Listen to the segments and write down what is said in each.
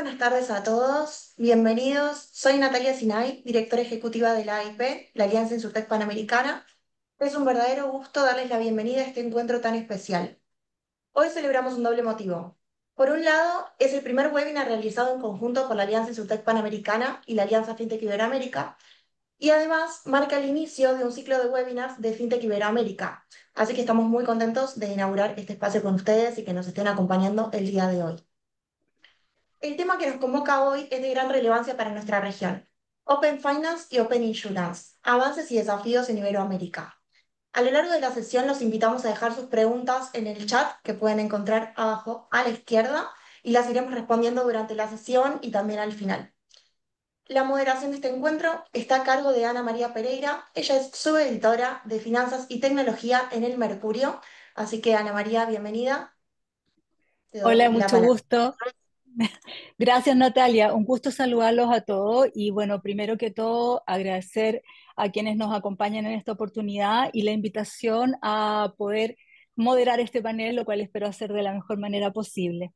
buenas tardes a todos, bienvenidos. Soy Natalia Sinay, directora ejecutiva de la AIP, la Alianza Insurtech Panamericana. Es un verdadero gusto darles la bienvenida a este encuentro tan especial. Hoy celebramos un doble motivo. Por un lado, es el primer webinar realizado en conjunto por la Alianza Insurtech Panamericana y la Alianza FinTech Iberoamérica, y además marca el inicio de un ciclo de webinars de FinTech Iberoamérica. Así que estamos muy contentos de inaugurar este espacio con ustedes y que nos estén acompañando el día de hoy. El tema que nos convoca hoy es de gran relevancia para nuestra región. Open Finance y Open Insurance, avances y desafíos en Iberoamérica. A lo largo de la sesión los invitamos a dejar sus preguntas en el chat que pueden encontrar abajo a la izquierda y las iremos respondiendo durante la sesión y también al final. La moderación de este encuentro está a cargo de Ana María Pereira. Ella es subeditora de Finanzas y Tecnología en El Mercurio. Así que Ana María, bienvenida. Te doy Hola, la mucho palabra. gusto. Gracias, Natalia. Un gusto saludarlos a todos y bueno, primero que todo, agradecer a quienes nos acompañan en esta oportunidad y la invitación a poder moderar este panel, lo cual espero hacer de la mejor manera posible.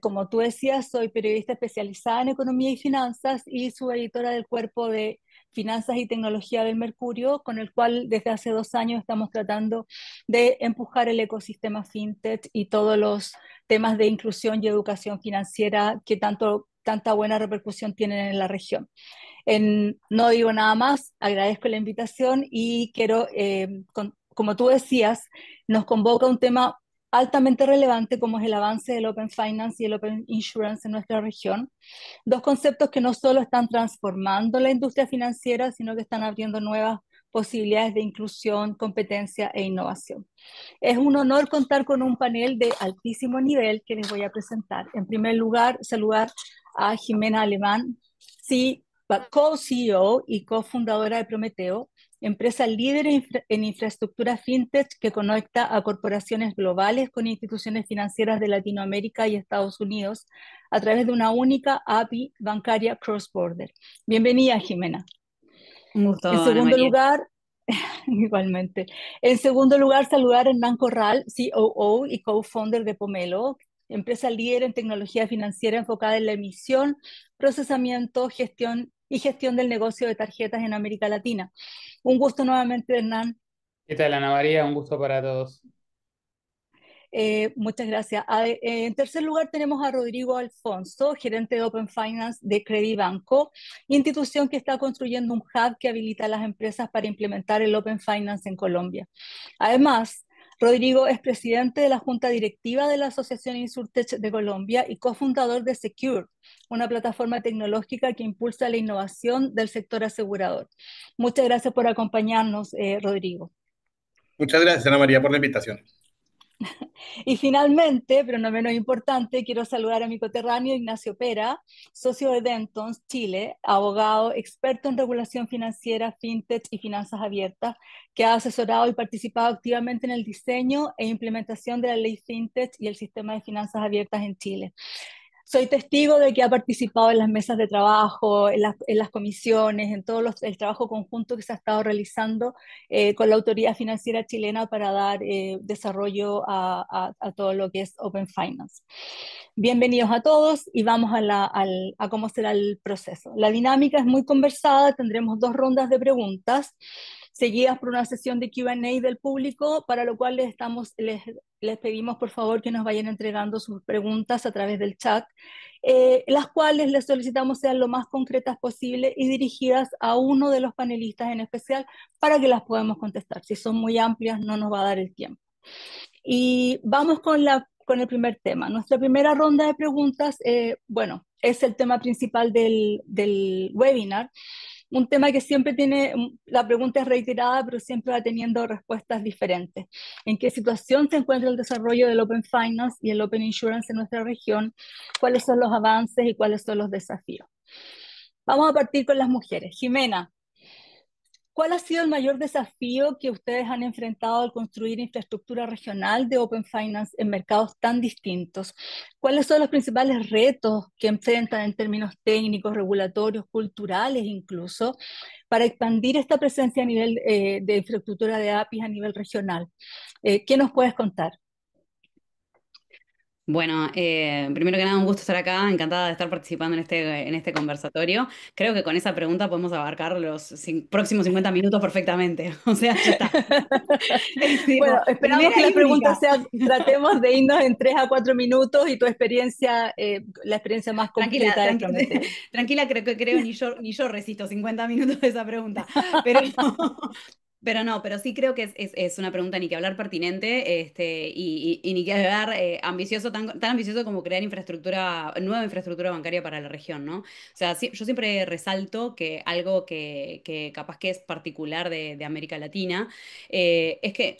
Como tú decías, soy periodista especializada en economía y finanzas y subeditora del cuerpo de Finanzas y Tecnología del Mercurio, con el cual desde hace 2 años estamos tratando de empujar el ecosistema fintech y todos los temas de inclusión y educación financiera que tanta buena repercusión tienen en la región. No digo nada más, agradezco la invitación y quiero, como tú decías, nos convoca un tema altamente relevante como es el avance del Open Finance y el Open Insurance en nuestra región. Dos conceptos que no solo están transformando la industria financiera, sino que están abriendo nuevas posibilidades de inclusión, competencia e innovación. Es un honor contar con un panel de altísimo nivel que les voy a presentar. En primer lugar, saludar a Jimena Alemán, co-CEO y cofundadora de Prometeo, empresa líder en infraestructura fintech que conecta a corporaciones globales con instituciones financieras de Latinoamérica y Estados Unidos a través de una única API bancaria cross-border. Bienvenida, Jimena. Un gusto, En Ana segundo María. lugar, igualmente. En segundo lugar, saludar a Hernán Corral, COO y co-founder de Pomelo, empresa líder en tecnología financiera enfocada en la emisión, procesamiento, gestión del negocio de tarjetas en América Latina. Un gusto nuevamente, Hernán. ¿Qué tal, Ana María? Un gusto para todos. Muchas gracias. En tercer lugar tenemos a Rodrigo Alfonso, gerente de Open Finance de Credibanco, institución que está construyendo un hub que habilita a las empresas para implementar el Open Finance en Colombia. Además, Rodrigo es presidente de la Junta Directiva de la Asociación Insurtech de Colombia y cofundador de Secure, una plataforma tecnológica que impulsa la innovación del sector asegurador. Muchas gracias por acompañarnos, Rodrigo. Muchas gracias, Ana María, por la invitación. Y finalmente, pero no menos importante, quiero saludar a mi coterráneo Ignacio Pera, socio de Dentons, Chile, abogado, experto en regulación financiera, fintech y finanzas abiertas, que ha asesorado y participado activamente en el diseño e implementación de la ley fintech y el sistema de finanzas abiertas en Chile. Soy testigo de que ha participado en las mesas de trabajo, en las comisiones, en el trabajo conjunto que se ha estado realizando con la autoridad financiera chilena para dar desarrollo a todo lo que es Open Finance. Bienvenidos a todos y vamos a cómo será el proceso. La dinámica es muy conversada, tendremos 2 rondas de preguntas seguidas por una sesión de Q&A del público, para lo cual les pedimos por favor que nos vayan entregando sus preguntas a través del chat, las cuales les solicitamos sean lo más concretas posible y dirigidas a uno de los panelistas en especial para que las podamos contestar. Si son muy amplias no nos va a dar el tiempo. Y vamos con el primer tema. Nuestra primera ronda de preguntas, bueno, es el tema principal del webinar. Un tema que siempre tiene, la pregunta es reiterada, pero siempre va teniendo respuestas diferentes. ¿En qué situación se encuentra el desarrollo del Open Finance y el Open Insurance en nuestra región? ¿Cuáles son los avances y cuáles son los desafíos? Vamos a partir con las mujeres. Jimena, ¿cuál ha sido el mayor desafío que ustedes han enfrentado al construir infraestructura regional de Open Finance en mercados tan distintos? ¿Cuáles son los principales retos que enfrentan en términos técnicos, regulatorios, culturales incluso, para expandir esta presencia a nivel de infraestructura de APIs a nivel regional? ¿Qué nos puedes contar? Bueno, primero que nada, un gusto estar acá, encantada de estar participando en este conversatorio. Creo que con esa pregunta podemos abarcar los próximos 50 minutos perfectamente. O sea, ya está. Es Bueno, tipo, esperamos primera que y las preguntas única. sean, tratemos de irnos en 3 a 4 minutos y tu experiencia, la experiencia más Tranquila, completa de Prometeo. tranquila, creo ni yo resisto 50 minutos de esa pregunta. Pero pero no, pero sí creo que es una pregunta ni que hablar pertinente, y ni que hablar ambicioso, tan ambicioso como crear nueva infraestructura bancaria para la región, ¿no? O sea, yo siempre resalto que algo que capaz que es particular de América Latina, es que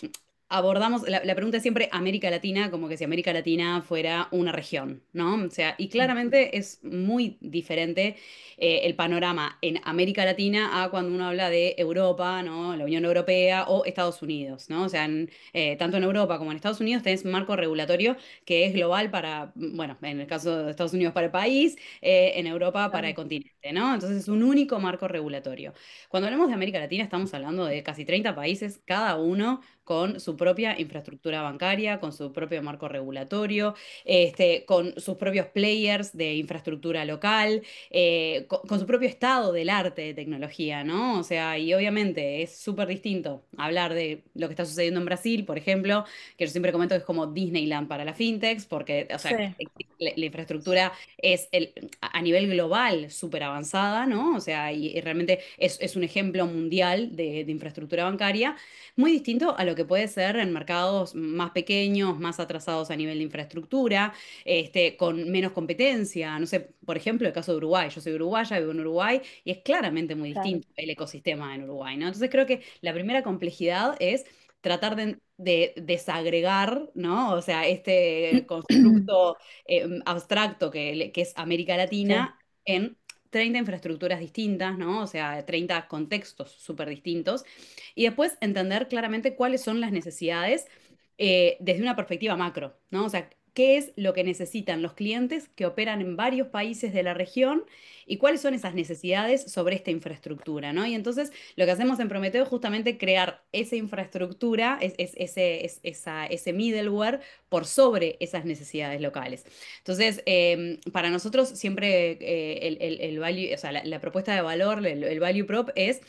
abordamos, la pregunta es siempre América Latina, como que si América Latina fuera una región, ¿no? O sea, y claramente es muy diferente el panorama en América Latina a cuando uno habla de Europa, ¿no? La Unión Europea o Estados Unidos, ¿no? O sea, tanto en Europa como en Estados Unidos tenés un marco regulatorio que es global para, bueno, en el caso de Estados Unidos para el país, en Europa para el Claro, continente, ¿no? Entonces es un único marco regulatorio. Cuando hablamos de América Latina estamos hablando de casi 30 países, cada uno con su propia infraestructura bancaria, con su propio marco regulatorio, con sus propios players de infraestructura local, con su propio estado del arte de tecnología, ¿no? O sea, y obviamente es súper distinto hablar de lo que está sucediendo en Brasil, por ejemplo, que yo siempre comento que es como Disneyland para las fintechs, porque, o sí, sea, la infraestructura es a nivel global súper avanzada, ¿no? O sea, y realmente es un ejemplo mundial de infraestructura bancaria, muy distinto a lo que puede ser en mercados más pequeños, más atrasados a nivel de infraestructura, con menos competencia. No sé, por ejemplo, el caso de Uruguay. Yo soy uruguaya, vivo en Uruguay y es claramente muy claro. distinto el ecosistema en Uruguay, ¿no? Entonces creo que la primera complejidad es tratar de desagregar, ¿no? O sea, este constructo abstracto que es América Sí. Latina en 30 infraestructuras distintas, ¿no? O sea, 30 contextos súper distintos. Y después entender claramente cuáles son las necesidades desde una perspectiva macro, ¿no? O sea, qué es lo que necesitan los clientes que operan en varios países de la región y cuáles son esas necesidades sobre esta infraestructura, ¿no? Y entonces lo que hacemos en Prometeo es justamente crear esa infraestructura, ese middleware por sobre esas necesidades locales. Entonces, para nosotros siempre el value, o sea, la propuesta de valor, el value prop es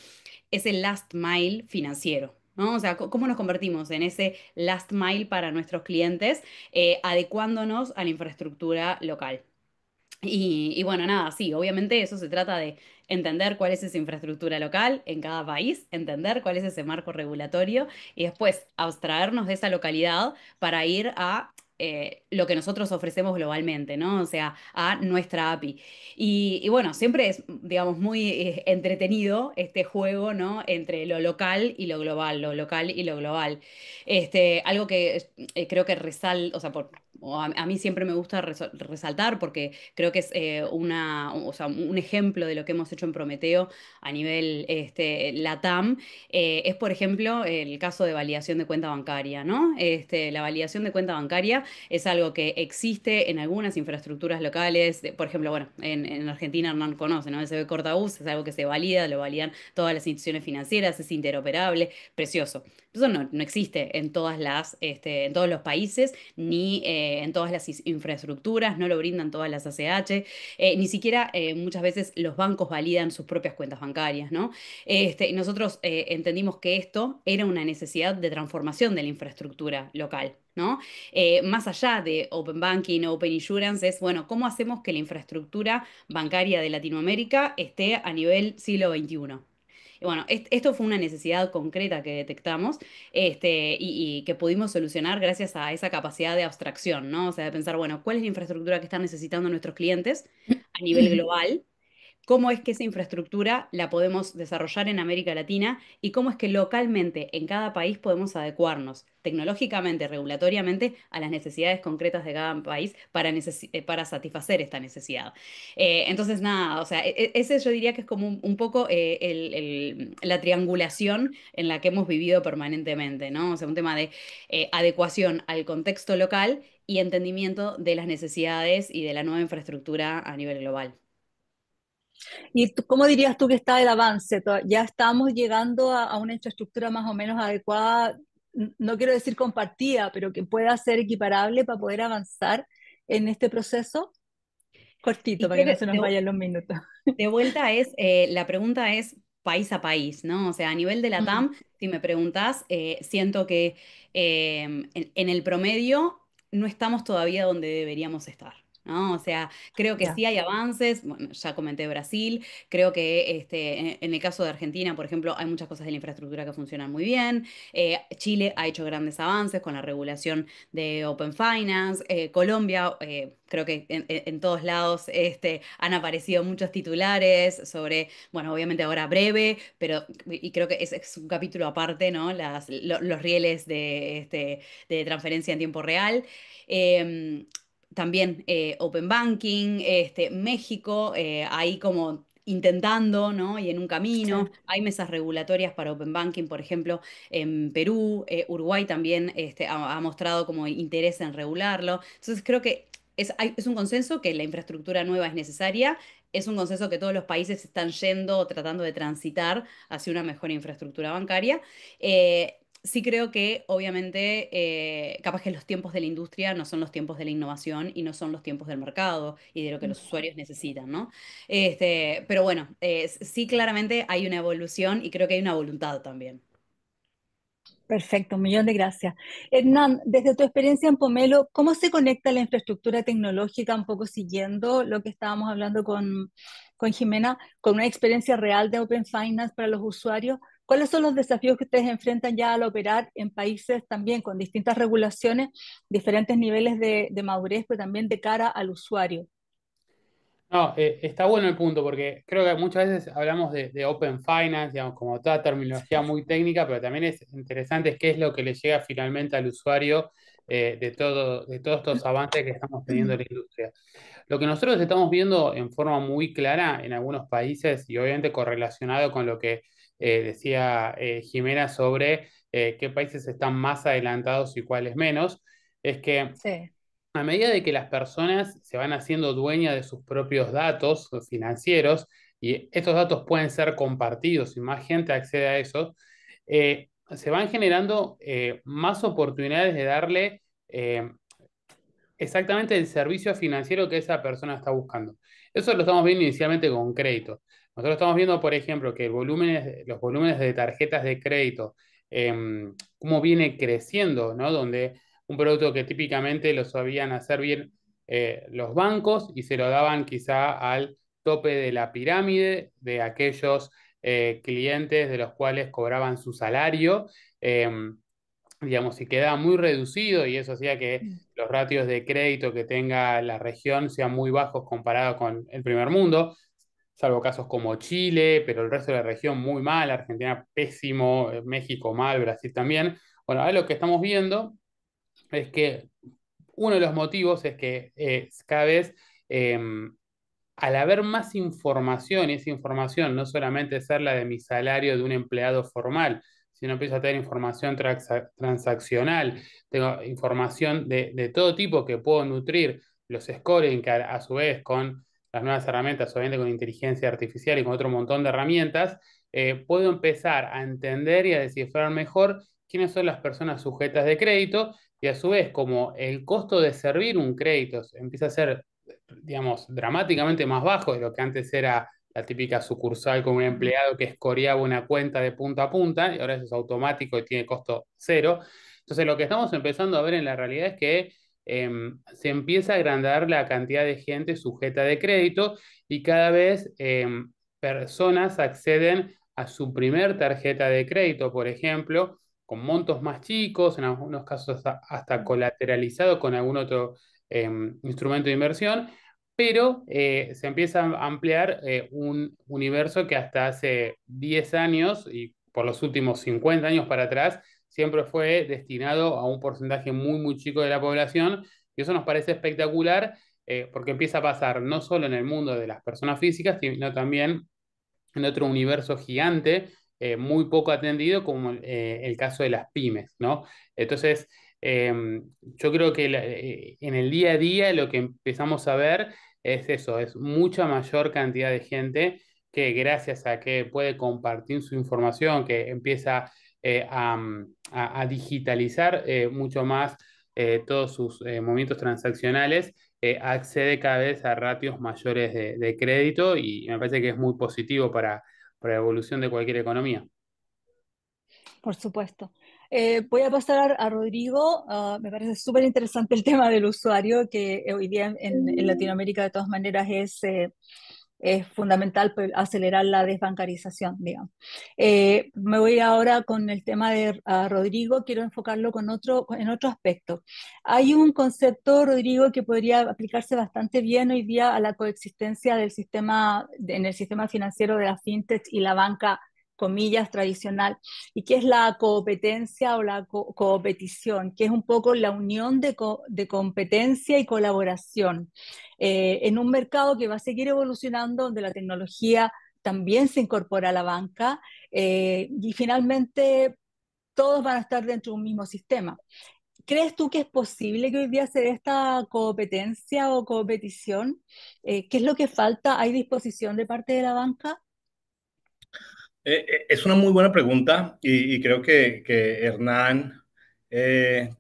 el last mile financiero. ¿No? O sea, ¿cómo nos convertimos en ese last mile para nuestros clientes, adecuándonos a la infraestructura local? Y bueno, nada, sí, obviamente eso se trata de entender cuál es esa infraestructura local en cada país, entender cuál es ese marco regulatorio y después abstraernos de esa localidad para ir a lo que nosotros ofrecemos globalmente, ¿no? O sea, a nuestra API. Y bueno, siempre es, digamos, muy entretenido este juego, ¿no? Entre lo local y lo global, lo local y lo global. Algo que creo que o sea, a mí siempre me gusta resaltar porque creo que es o sea, un ejemplo de lo que hemos hecho en Prometeo a nivel LATAM, es, por ejemplo, el caso de validación de cuenta bancaria, ¿no? La validación de cuenta bancaria es algo que existe en algunas infraestructuras locales, por ejemplo, bueno, en Argentina Hernán conoce, ¿no? SB Cortabús es algo que se valida, lo validan todas las instituciones financieras, es interoperable, precioso. Eso no existe en todos los países, ni en todas las infraestructuras, no lo brindan todas las ACH, ni siquiera muchas veces los bancos validan sus propias cuentas bancarias, ¿no? Y nosotros entendimos que esto era una necesidad de transformación de la infraestructura local, ¿no? Más allá de Open Banking, Open Insurance, es, bueno, ¿cómo hacemos que la infraestructura bancaria de Latinoamérica esté a nivel siglo XXI? Y bueno, esto fue una necesidad concreta que detectamos, y que pudimos solucionar gracias a esa capacidad de abstracción, ¿no? O sea, de pensar, bueno, ¿cuál es la infraestructura que están necesitando nuestros clientes a nivel global? ¿Cómo es que esa infraestructura la podemos desarrollar en América Latina y cómo es que localmente en cada país podemos adecuarnos tecnológicamente, regulatoriamente a las necesidades concretas de cada país para satisfacer esta necesidad? Entonces, nada, o sea, ese yo diría que es como un poco la triangulación en la que hemos vivido permanentemente, ¿no? O sea, un tema de adecuación al contexto local y entendimiento de las necesidades y de la nueva infraestructura a nivel global. ¿Y cómo dirías tú que está el avance? ¿Ya estamos llegando a una infraestructura más o menos adecuada? No quiero decir compartida, pero que pueda ser equiparable para poder avanzar en este proceso? Cortito, Y para que creo no que se nos vayan los minutos. de vuelta la pregunta es país a país, ¿no? O sea, a nivel de la Mm, TAM, si me preguntás, siento que en el promedio no estamos todavía donde deberíamos estar, ¿no? O sea, creo que ya, sí hay avances, bueno, ya comenté Brasil, creo que en el caso de Argentina, por ejemplo, hay muchas cosas de la infraestructura que funcionan muy bien. Chile ha hecho grandes avances con la regulación de Open Finance. Colombia, creo que en todos lados han aparecido muchos titulares sobre, bueno, obviamente ahora breve, pero y creo que es un capítulo aparte, ¿no? Los rieles de transferencia en tiempo real. Eh, También Open Banking, México, ahí como intentando, ¿no? Y en un sí. camino. Hay mesas regulatorias para Open Banking, por ejemplo, en Perú. Uruguay también ha mostrado como interés en regularlo. Entonces creo que es un consenso que la infraestructura nueva es necesaria, es un consenso que todos los países están yendo o tratando de transitar hacia una mejor infraestructura bancaria. Sí creo que obviamente capaz que los tiempos de la industria no son los tiempos de la innovación y no son los tiempos del mercado y de lo que los usuarios necesitan, ¿no? Pero bueno, sí claramente hay una evolución y creo que hay una voluntad también. Perfecto, un millón de gracias. Hernán, desde tu experiencia en Pomelo, ¿cómo se conecta la infraestructura tecnológica, un poco siguiendo lo que estábamos hablando con Jimena, con una experiencia real de Open Finance para los usuarios? ¿Cuáles son los desafíos que ustedes enfrentan ya al operar en países también con distintas regulaciones, diferentes niveles de madurez, pero también de cara al usuario? No, está bueno el punto porque creo que muchas veces hablamos de Open Finance, digamos, como toda terminología muy técnica, pero también es interesante qué es lo que le llega finalmente al usuario de todos estos avances que estamos teniendo en la industria. Lo que nosotros estamos viendo en forma muy clara en algunos países y obviamente correlacionado con lo que decía Jimena sobre qué países están más adelantados y cuáles menos, es que Sí. a medida de que las personas se van haciendo dueñas de sus propios datos financieros y estos datos pueden ser compartidos y más gente accede a eso, se van generando más oportunidades de darle eh, exactamente el servicio financiero que esa persona está buscando. Eso lo estamos viendo inicialmente con crédito. Nosotros estamos viendo, por ejemplo, que los volúmenes de tarjetas de crédito, cómo viene creciendo, ¿no? Donde un producto que típicamente lo sabían hacer bien los bancos y se lo daban quizá al tope de la pirámide de aquellos clientes de los cuales cobraban su salario. Digamos, y quedaba muy reducido y eso hacía que Mm. los ratios de crédito que tenga la región sean muy bajos comparado con el primer mundo, salvo casos como Chile, pero el resto de la región muy mal, Argentina pésimo, México mal, Brasil también. Bueno, ahora lo que estamos viendo es que uno de los motivos es que cada vez al haber más información, y esa información no solamente ser la de mi salario de un empleado formal, sino empiezo a tener información transaccional, tengo información de todo tipo que puedo nutrir los scoring, que a su vez con las nuevas herramientas, obviamente con inteligencia artificial y con otro montón de herramientas, puedo empezar a entender y a descifrar mejor quiénes son las personas sujetas de crédito y a su vez como el costo de servir un crédito empieza a ser digamos, dramáticamente más bajo de lo que antes era la típica sucursal con un Mm. empleado que escoreaba una cuenta de punta a punta, y ahora eso es automático y tiene costo cero. Entonces, lo que estamos empezando a ver en la realidad es que se empieza a agrandar la cantidad de gente sujeta de crédito y cada vez personas acceden a su primer tarjeta de crédito, por ejemplo, con montos más chicos, en algunos casos hasta colateralizado con algún otro instrumento de inversión, pero se empieza a ampliar un universo que hasta hace 10 años y por los últimos 50 años para atrás siempre fue destinado a un porcentaje muy, muy chico de la población y eso nos parece espectacular porque empieza a pasar no solo en el mundo de las personas físicas, sino también en otro universo gigante, muy poco atendido, como el caso de las pymes, ¿no? Entonces, yo creo que en el día a día lo que empezamos a ver es eso, es mucha mayor cantidad de gente que gracias a que puede compartir su información, que empieza a digitalizar mucho más todos sus movimientos transaccionales, accede cada vez a ratios mayores de crédito y me parece que es muy positivo para la evolución de cualquier economía. Por supuesto. Voy a pasar a Rodrigo. Me parece súper interesante el tema del usuario, que hoy día en Latinoamérica de todas maneras es fundamental pues, acelerar la desbancarización, digamos. Me voy ahora con el tema de Rodrigo, quiero enfocarlo en otro aspecto. Hay un concepto, Rodrigo, que podría aplicarse bastante bien hoy día a la coexistencia del sistema, en el sistema financiero de la fintech y la banca, comillas, tradicional, y que es la competencia o la coopetición, que es un poco la unión de competencia y colaboración en un mercado que va a seguir evolucionando, donde la tecnología también se incorpora a la banca y finalmente todos van a estar dentro de un mismo sistema. ¿Crees tú que es posible que hoy día se dé esta competencia o competición? ¿Qué es lo que falta? ¿Hay disposición de parte de la banca? Es una muy buena pregunta y creo que Hernán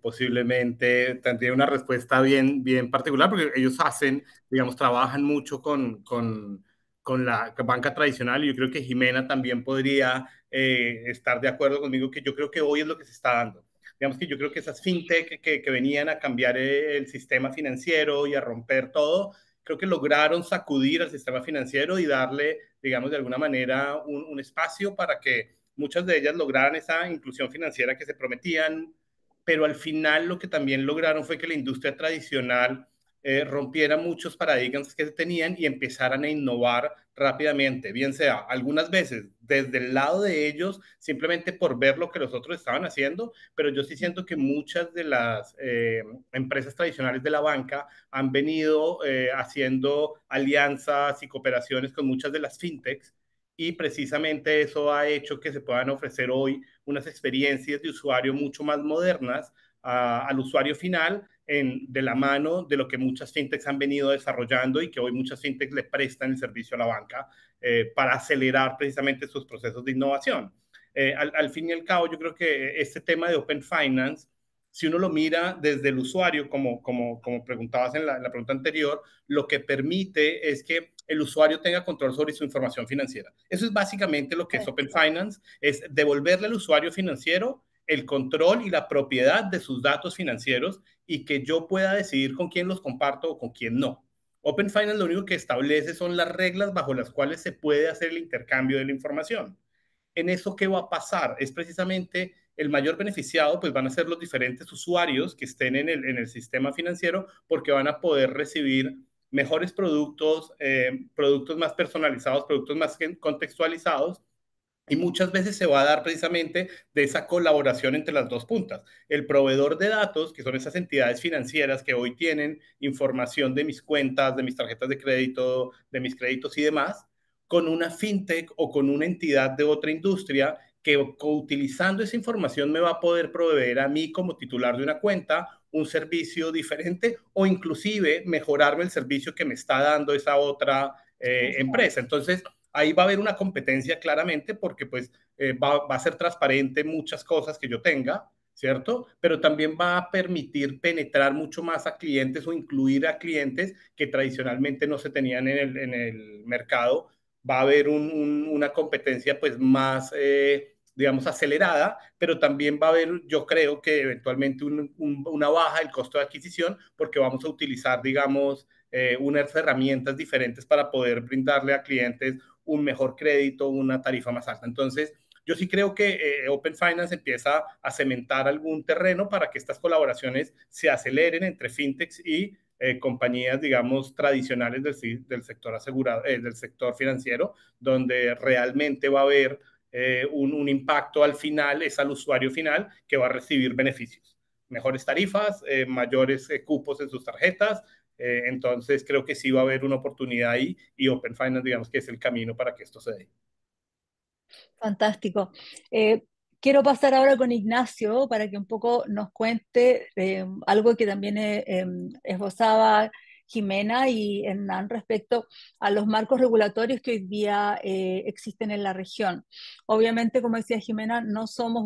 posiblemente tendría una respuesta bien particular porque ellos hacen, digamos, trabajan mucho con la banca tradicional y yo creo que Jimena también podría estar de acuerdo conmigo que yo creo que hoy es lo que se está dando. Digamos que yo creo que esas fintech que venían a cambiar el sistema financiero y a romper todo, creo que lograron sacudir al sistema financiero y darle, digamos, de alguna manera un espacio para que muchas de ellas lograran esa inclusión financiera que se prometían, pero al final lo que también lograron fue que la industria tradicional rompiera muchos paradigmas que se tenían y empezaran a innovar rápidamente, bien sea algunas veces desde el lado de ellos, simplemente por ver lo que los otros estaban haciendo, pero yo sí siento que muchas de las empresas tradicionales de la banca han venido haciendo alianzas y cooperaciones con muchas de las fintechs y precisamente eso ha hecho que se puedan ofrecer hoy unas experiencias de usuario mucho más modernas al usuario final de la mano de lo que muchas fintechs han venido desarrollando y que hoy muchas fintechs le prestan el servicio a la banca para acelerar precisamente sus procesos de innovación. Al fin y al cabo, yo creo que este tema de Open Finance, si uno lo mira desde el usuario, como preguntabas en la pregunta anterior, lo que permite es que el usuario tenga control sobre su información financiera. Eso es básicamente lo que es Open Finance, es devolverle al usuario financiero el control y la propiedad de sus datos financieros y que yo pueda decidir con quién los comparto o con quién no. Open Finance lo único que establece son las reglas bajo las cuales se puede hacer el intercambio de la información. En eso, ¿qué va a pasar? Es precisamente el mayor beneficiado, pues van a ser los diferentes usuarios que estén en el sistema financiero porque van a poder recibir mejores productos, productos más personalizados, productos más contextualizados y muchas veces se va a dar precisamente de esa colaboración entre las dos puntas. El proveedor de datos, que son esas entidades financieras que hoy tienen información de mis cuentas, de mis tarjetas de crédito, de mis créditos y demás, con una fintech o con una entidad de otra industria que utilizando esa información me va a poder proveer a mí como titular de una cuenta un servicio diferente o inclusive mejorarme el servicio que me está dando esa otra empresa. Entonces, ahí va a haber una competencia claramente porque pues va a ser transparente muchas cosas que yo tenga, ¿cierto? Pero también va a permitir penetrar mucho más a clientes o incluir a clientes que tradicionalmente no se tenían en el mercado. Va a haber una competencia pues más, digamos, acelerada, pero también va a haber, yo creo que eventualmente una baja del costo de adquisición porque vamos a utilizar, digamos, unas herramientas diferentes para poder brindarle a clientes un mejor crédito, una tarifa más alta. Entonces, yo sí creo que Open Finance empieza a cementar algún terreno para que estas colaboraciones se aceleren entre fintechs y compañías, digamos, tradicionales del sector asegurado, del sector financiero, donde realmente va a haber un impacto al final, es al usuario final que va a recibir beneficios. Mejores tarifas, mayores cupos en sus tarjetas, entonces creo que sí va a haber una oportunidad ahí y Open Finance digamos que es el camino para que esto se dé. Fantástico. Quiero pasar ahora con Ignacio para que un poco nos cuente algo que también esbozaba Jimena y Hernán respecto a los marcos regulatorios que hoy día existen en la región. Obviamente, como decía Jimena, no somos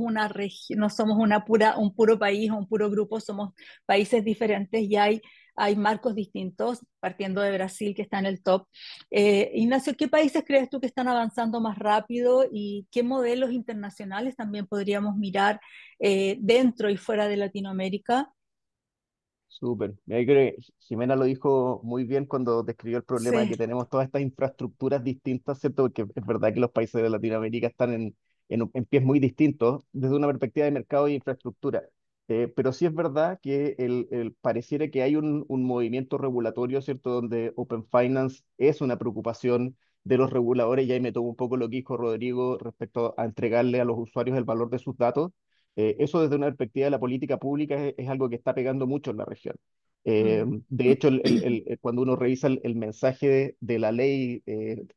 no somos un puro país o un puro grupo, somos países diferentes y hay marcos distintos, partiendo de Brasil, que está en el top. Ignacio, ¿qué países crees tú que están avanzando más rápido y qué modelos internacionales también podríamos mirar dentro y fuera de Latinoamérica? Súper. Yo creo que Jimena lo dijo muy bien cuando describió el problema de Sí. que tenemos todas estas infraestructuras distintas, ¿cierto? Porque es verdad que los países de Latinoamérica están en pies muy distintos desde una perspectiva de mercado y infraestructura. Pero sí es verdad que pareciera que hay un movimiento regulatorio, ¿cierto? Donde Open Finance es una preocupación de los reguladores, y ahí me tomo un poco lo que dijo Rodrigo respecto a entregarle a los usuarios el valor de sus datos. Eso desde una perspectiva de la política pública es algo que está pegando mucho en la región. Mm. De hecho, cuando uno revisa el mensaje de la ley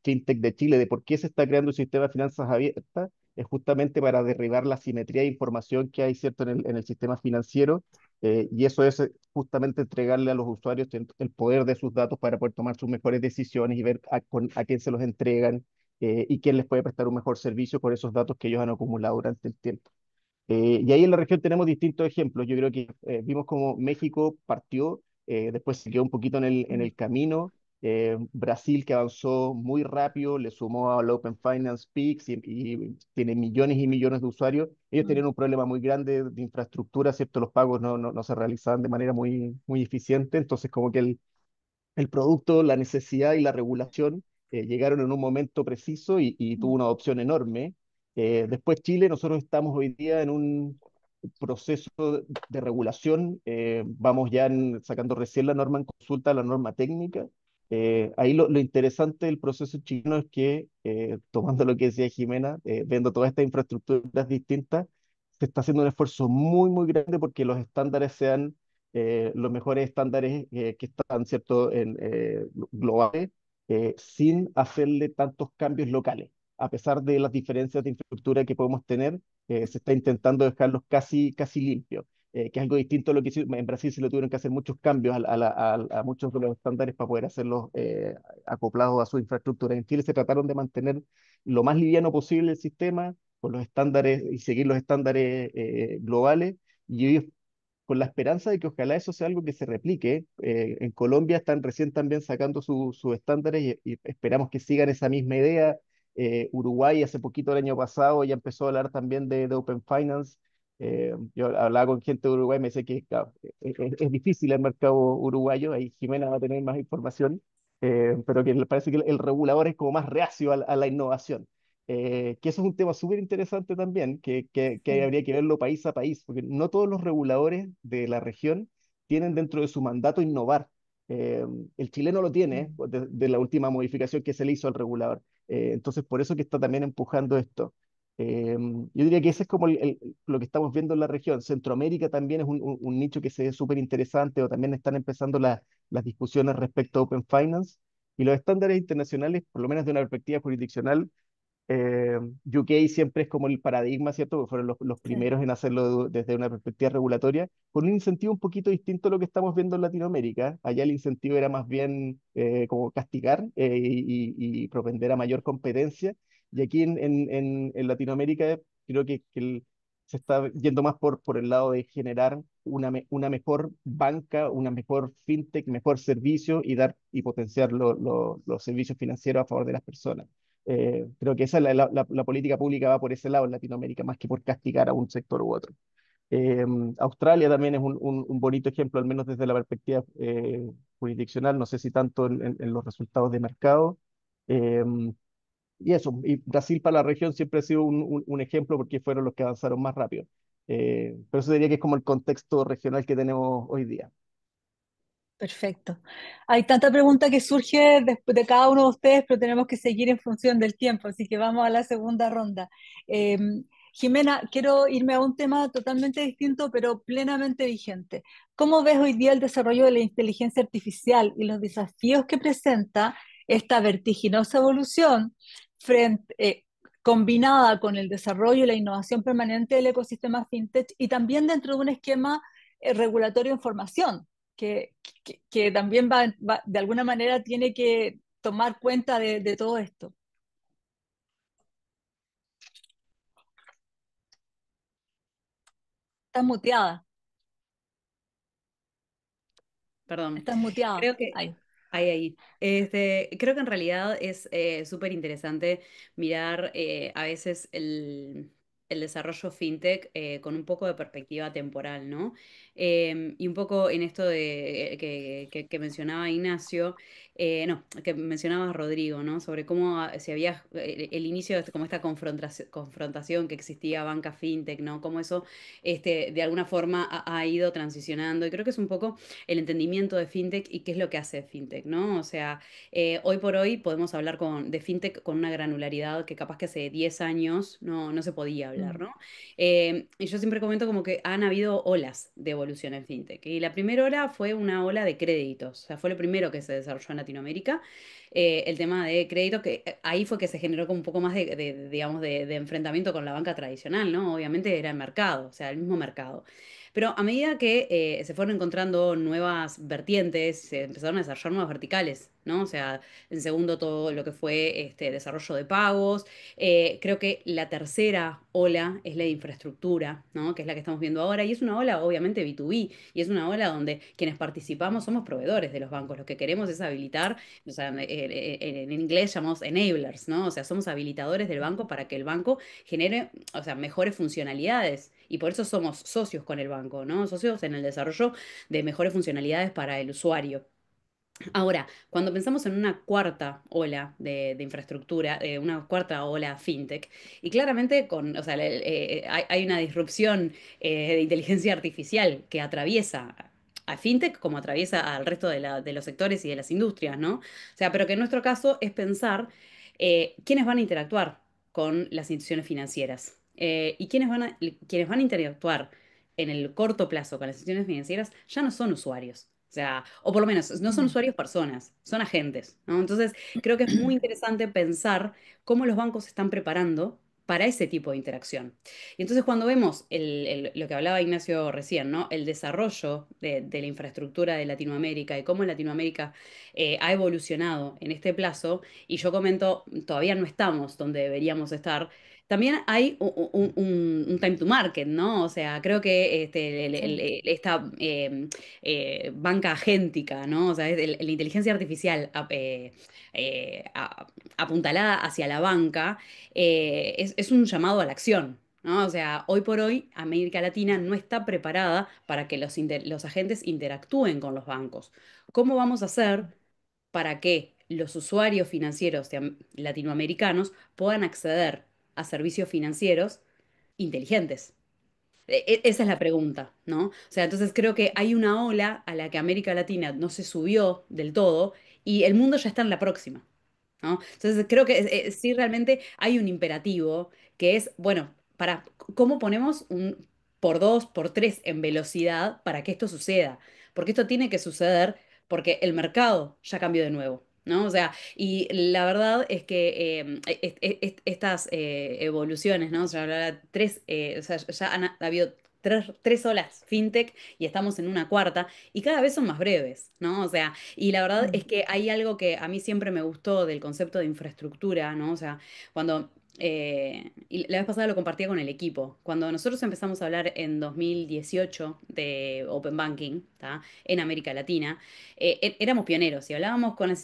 FinTech de Chile, de por qué se está creando un sistema de finanzas abiertas, es justamente para derribar la simetría de información que hay, ¿cierto?, en el sistema financiero, y eso es justamente entregarle a los usuarios el poder de sus datos para poder tomar sus mejores decisiones y ver a quién se los entregan, y quién les puede prestar un mejor servicio con esos datos que ellos han acumulado durante el tiempo. Y ahí en la región tenemos distintos ejemplos. Yo creo que vimos como México partió, después se quedó un poquito en Mm. el camino. Brasil, que avanzó muy rápido, le sumó al Open Finance Peaks, y tiene millones y millones de usuarios. Ellos Mm. tenían un problema muy grande de infraestructura, ¿cierto? Los pagos no se realizaban de manera muy eficiente, entonces como que el producto, la necesidad y la regulación llegaron en un momento preciso, y tuvo Mm. una adopción enorme. Después Chile, nosotros estamos hoy día en un proceso de regulación. Vamos ya sacando recién la norma en consulta, la norma técnica. Ahí lo interesante del proceso chileno es que, tomando lo que decía Jimena, viendo todas estas infraestructuras distintas, se está haciendo un esfuerzo muy grande porque los estándares sean los mejores estándares que están, ¿cierto?, globales, sin hacerle tantos cambios locales. A pesar de las diferencias de infraestructura que podemos tener, se está intentando dejarlos casi limpios, que es algo distinto a lo que en Brasil se le tuvieron que hacer muchos cambios a muchos de los estándares para poder hacerlos acoplados a su infraestructura. En Chile se trataron de mantener lo más liviano posible el sistema con los estándares y seguir los estándares globales, y ellos, con la esperanza de que ojalá eso sea algo que se replique. En Colombia están recién también sacando sus estándares, y esperamos que sigan esa misma idea. Uruguay hace poquito, el año pasado, ya empezó a hablar también de Open Finance. Yo hablaba con gente de Uruguay, me dice que claro, es difícil el mercado uruguayo, ahí Jimena va a tener más información, pero que le parece que el regulador es como más reacio a la innovación. Que eso es un tema súper interesante también, que Sí. habría que verlo país a país, porque no todos los reguladores de la región tienen dentro de su mandato innovar. Eh, el chileno lo tiene, Mm. pues, de la última modificación que se le hizo al regulador. Entonces, por eso que está también empujando esto. Yo diría que ese es como lo que estamos viendo en la región. Centroamérica también es un nicho que se ve súper interesante, o también están empezando las discusiones respecto a Open Finance. Y los estándares internacionales, por lo menos de una perspectiva jurisdiccional, UK siempre es como el paradigma, ¿cierto? Porque fueron los Sí. primeros en hacerlo desde una perspectiva regulatoria, con un incentivo un poquito distinto a lo que estamos viendo en Latinoamérica. Allá el incentivo era más bien como castigar, y propender a mayor competencia. Y aquí en Latinoamérica creo que se está yendo más por el lado de generar una mejor banca, una mejor fintech, mejor servicio, y potenciar los servicios financieros a favor de las personas. Creo que esa es la política pública, va por ese lado en Latinoamérica, más que por castigar a un sector u otro. Eh, Australia también es un bonito ejemplo, al menos desde la perspectiva jurisdiccional, no sé si tanto en los resultados de mercado. Eh, y eso, y Brasil para la región siempre ha sido un ejemplo porque fueron los que avanzaron más rápido. Pero eso diría que es como el contexto regional que tenemos hoy día. Perfecto. Hay tanta pregunta que surge después de cada uno de ustedes, pero tenemos que seguir en función del tiempo, así que vamos a la segunda ronda. Eh, Jimena, quiero irme a un tema totalmente distinto, pero plenamente vigente. ¿Cómo ves hoy día el desarrollo de la inteligencia artificial y los desafíos que presenta esta vertiginosa evolución combinada con el desarrollo y la innovación permanente del ecosistema fintech y también dentro de un esquema regulatorio en formación? que también de alguna manera tiene que tomar cuenta de todo esto. Estás muteada, Perdón. estás muteada. Creo que, Ahí. ahí. Creo que en realidad es súper interesante mirar a veces el desarrollo fintech con un poco de perspectiva temporal, ¿no? Y un poco en esto de, que mencionaba Ignacio, no, que mencionaba Rodrigo, ¿no? Sobre cómo se había, el inicio de como esta confrontación que existía banca fintech, ¿no? Cómo eso de alguna forma ha ido transicionando. Y creo que es un poco el entendimiento de fintech y qué es lo que hace fintech, ¿no? O sea, hoy por hoy podemos hablar de fintech con una granularidad que capaz que hace 10 años no se podía hablar, Mm, ¿no? Y yo siempre comento como que han habido olas de evolución en fintech. Y la primera ola fue una ola de créditos, o sea, fue lo primero que se desarrolló en Latinoamérica. El tema de crédito, que ahí fue que se generó como un poco más digamos, de enfrentamiento con la banca tradicional, ¿no? Obviamente era el mercado, o sea, el mismo mercado. Pero a medida que se fueron encontrando nuevas vertientes, se empezaron a desarrollar nuevas verticales, ¿no? O sea, en segundo todo lo que fue desarrollo de pagos. Creo que la tercera ola es la de infraestructura, ¿no? Que es la que estamos viendo ahora. Y es una ola, obviamente, B2B. Y es una ola donde quienes participamos somos proveedores de los bancos. Lo que queremos es habilitar, o sea, en inglés llamamos enablers, ¿no? O sea, somos habilitadores del banco para que el banco genere, o sea, mejores funcionalidades. Y por eso somos socios con el banco, ¿no? Socios en el desarrollo de mejores funcionalidades para el usuario. Ahora, cuando pensamos en una cuarta ola de infraestructura, una cuarta ola fintech, y claramente o sea, hay una disrupción de inteligencia artificial que atraviesa a fintech como atraviesa al resto de los sectores y de las industrias, ¿no? O sea, pero que en nuestro caso es pensar quiénes van a interactuar con las instituciones financieras. Y quienes van a interactuar en el corto plazo con las instituciones financieras ya no son usuarios. O sea, o por lo menos no son mm, usuarios personas, son agentes, ¿no? Entonces, creo que es muy interesante pensar cómo los bancos se están preparando para ese tipo de interacción. Y entonces cuando vemos lo que hablaba Ignacio recién, ¿no? El desarrollo de la infraestructura de Latinoamérica y cómo Latinoamérica ha evolucionado en este plazo, y yo comento, todavía no estamos donde deberíamos estar. También hay un time to market, ¿no? O sea, creo que sí. esta banca agéntica, ¿no? O sea, la inteligencia artificial apuntalada hacia la banca es un llamado a la acción, ¿no? O sea, hoy por hoy América Latina no está preparada para que los agentes interactúen con los bancos. ¿Cómo vamos a hacer para que los usuarios financieros latinoamericanos puedan acceder a servicios financieros inteligentes? Esa es la pregunta, ¿no? O sea, entonces creo que hay una ola a la que América Latina no se subió del todo y el mundo ya está en la próxima, ¿no? Entonces creo que sí realmente hay un imperativo que es, bueno, ¿cómo ponemos un por dos, por tres en velocidad para que esto suceda? Porque esto tiene que suceder porque el mercado ya cambió de nuevo, ¿no? O sea, y la verdad es que estas evoluciones, ¿no? O sea, o sea, ya han habido tres olas fintech y estamos en una cuarta y cada vez son más breves, ¿no? O sea, y la verdad es Mm, que hay algo que a mí siempre me gustó del concepto de infraestructura, ¿no? O sea, cuando... y la vez pasada lo compartía con el equipo. Cuando nosotros empezamos a hablar en 2018 de Open Banking, ¿tá? En América Latina, éramos pioneros y hablábamos con las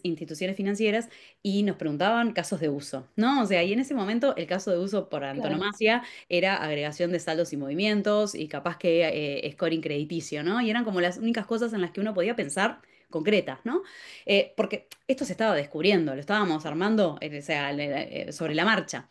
instituciones financieras y nos preguntaban casos de uso, ¿no? O sea, y en ese momento el caso de uso por claro. antonomasia era agregación de saldos y movimientos y capaz que scoring crediticio, ¿no? Y eran como las únicas cosas en las que uno podía pensar concretas, ¿no? Porque esto se estaba descubriendo, lo estábamos armando, o sea, sobre la marcha.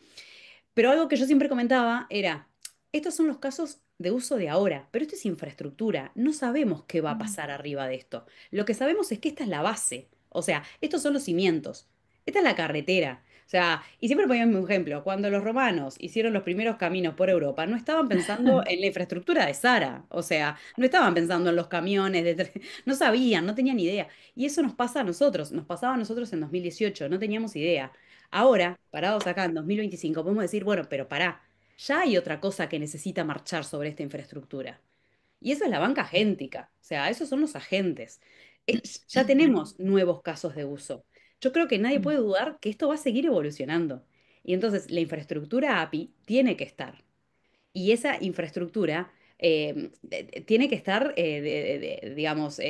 Pero algo que yo siempre comentaba era, estos son los casos de uso de ahora, pero esto es infraestructura, no sabemos qué va a Mm, pasar arriba de esto. Lo que sabemos es que esta es la base, o sea, estos son los cimientos, esta es la carretera. O sea, y siempre ponía un ejemplo, cuando los romanos hicieron los primeros caminos por Europa, no estaban pensando en la infraestructura de Sara, o sea, no estaban pensando en los camiones, no sabían, no tenían idea. Y eso nos pasa a nosotros, nos pasaba a nosotros en 2018, no teníamos idea. Ahora, parados acá en 2025, podemos decir, bueno, pero pará, ya hay otra cosa que necesita marchar sobre esta infraestructura. Y eso es la banca agéntica, o sea, esos son los agentes. Ya tenemos nuevos casos de uso. Yo creo que nadie puede dudar que esto va a seguir evolucionando. Y entonces la infraestructura API tiene que estar. Y esa infraestructura tiene que estar, digamos,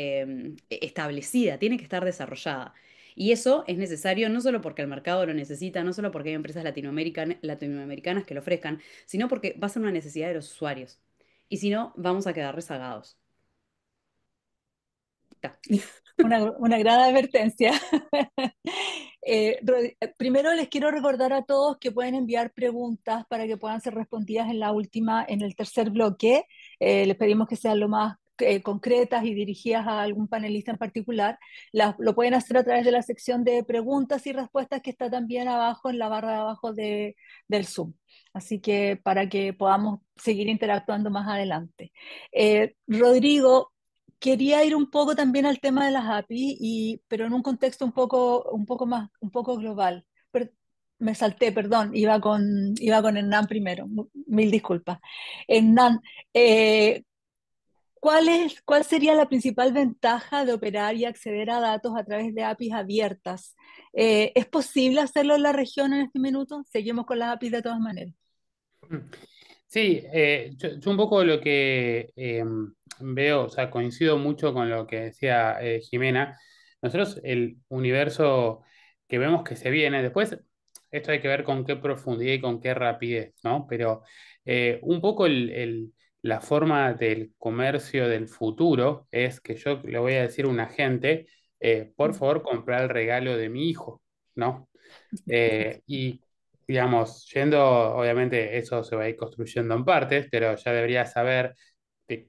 establecida, tiene que estar desarrollada. Y eso es necesario no solo porque el mercado lo necesita, no solo porque hay empresas latinoamericanas que lo ofrezcan, sino porque va a ser una necesidad de los usuarios. Y si no, vamos a quedar rezagados. Ta. Una gran advertencia. Primero les quiero recordar a todos que pueden enviar preguntas para que puedan ser respondidas en el tercer bloque. Les pedimos que sean lo más concretas y dirigidas a algún panelista en particular. Lo pueden hacer a través de la sección de preguntas y respuestas que está también abajo en la barra de abajo del Zoom. Así que para que podamos seguir interactuando más adelante. Rodrigo, quería ir un poco también al tema de las API, pero en un contexto un poco global. Me salté, perdón, iba con Hernán primero, mil disculpas. Hernán, eh, ¿cuál sería la principal ventaja de operar y acceder a datos a través de APIs abiertas? ¿Es posible hacerlo en la región en este minuto? Seguimos con las APIs de todas maneras. Sí, yo un poco lo que veo, o sea, coincido mucho con lo que decía Jimena. Nosotros el universo que vemos que se viene, después esto hay que ver con qué profundidad y con qué rapidez, ¿no? Pero un poco la forma del comercio del futuro es que yo le voy a decir a un agente, por favor, comprar el regalo de mi hijo, ¿no? Y digamos, yendo, obviamente eso se va a ir construyendo en partes, pero ya debería saber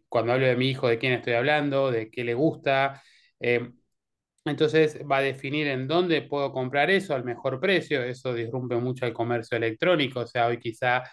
cuando hablo de mi hijo, de quién estoy hablando, de qué le gusta. eh, entonces va a definir en dónde puedo comprar eso al mejor precio. Eso disrumpe mucho el comercio electrónico. O sea, hoy quizá,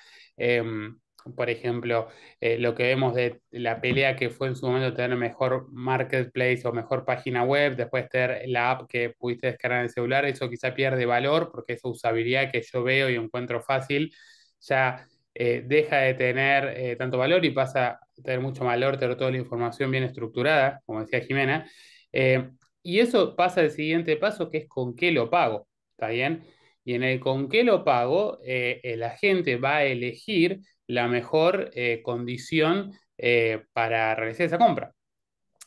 por ejemplo, lo que vemos de la pelea que fue en su momento tener mejor marketplace o mejor página web, después tener la app que pudiste descargar en el celular, eso quizá pierde valor porque esa usabilidad que yo veo y encuentro fácil ya deja de tener tanto valor y pasa a tener mucho valor, tener toda la información bien estructurada, como decía Jimena. Eh, y eso pasa al siguiente paso, que es con qué lo pago, ¿está bien? Y en el con qué lo pago, el agente va a elegir la mejor condición para realizar esa compra.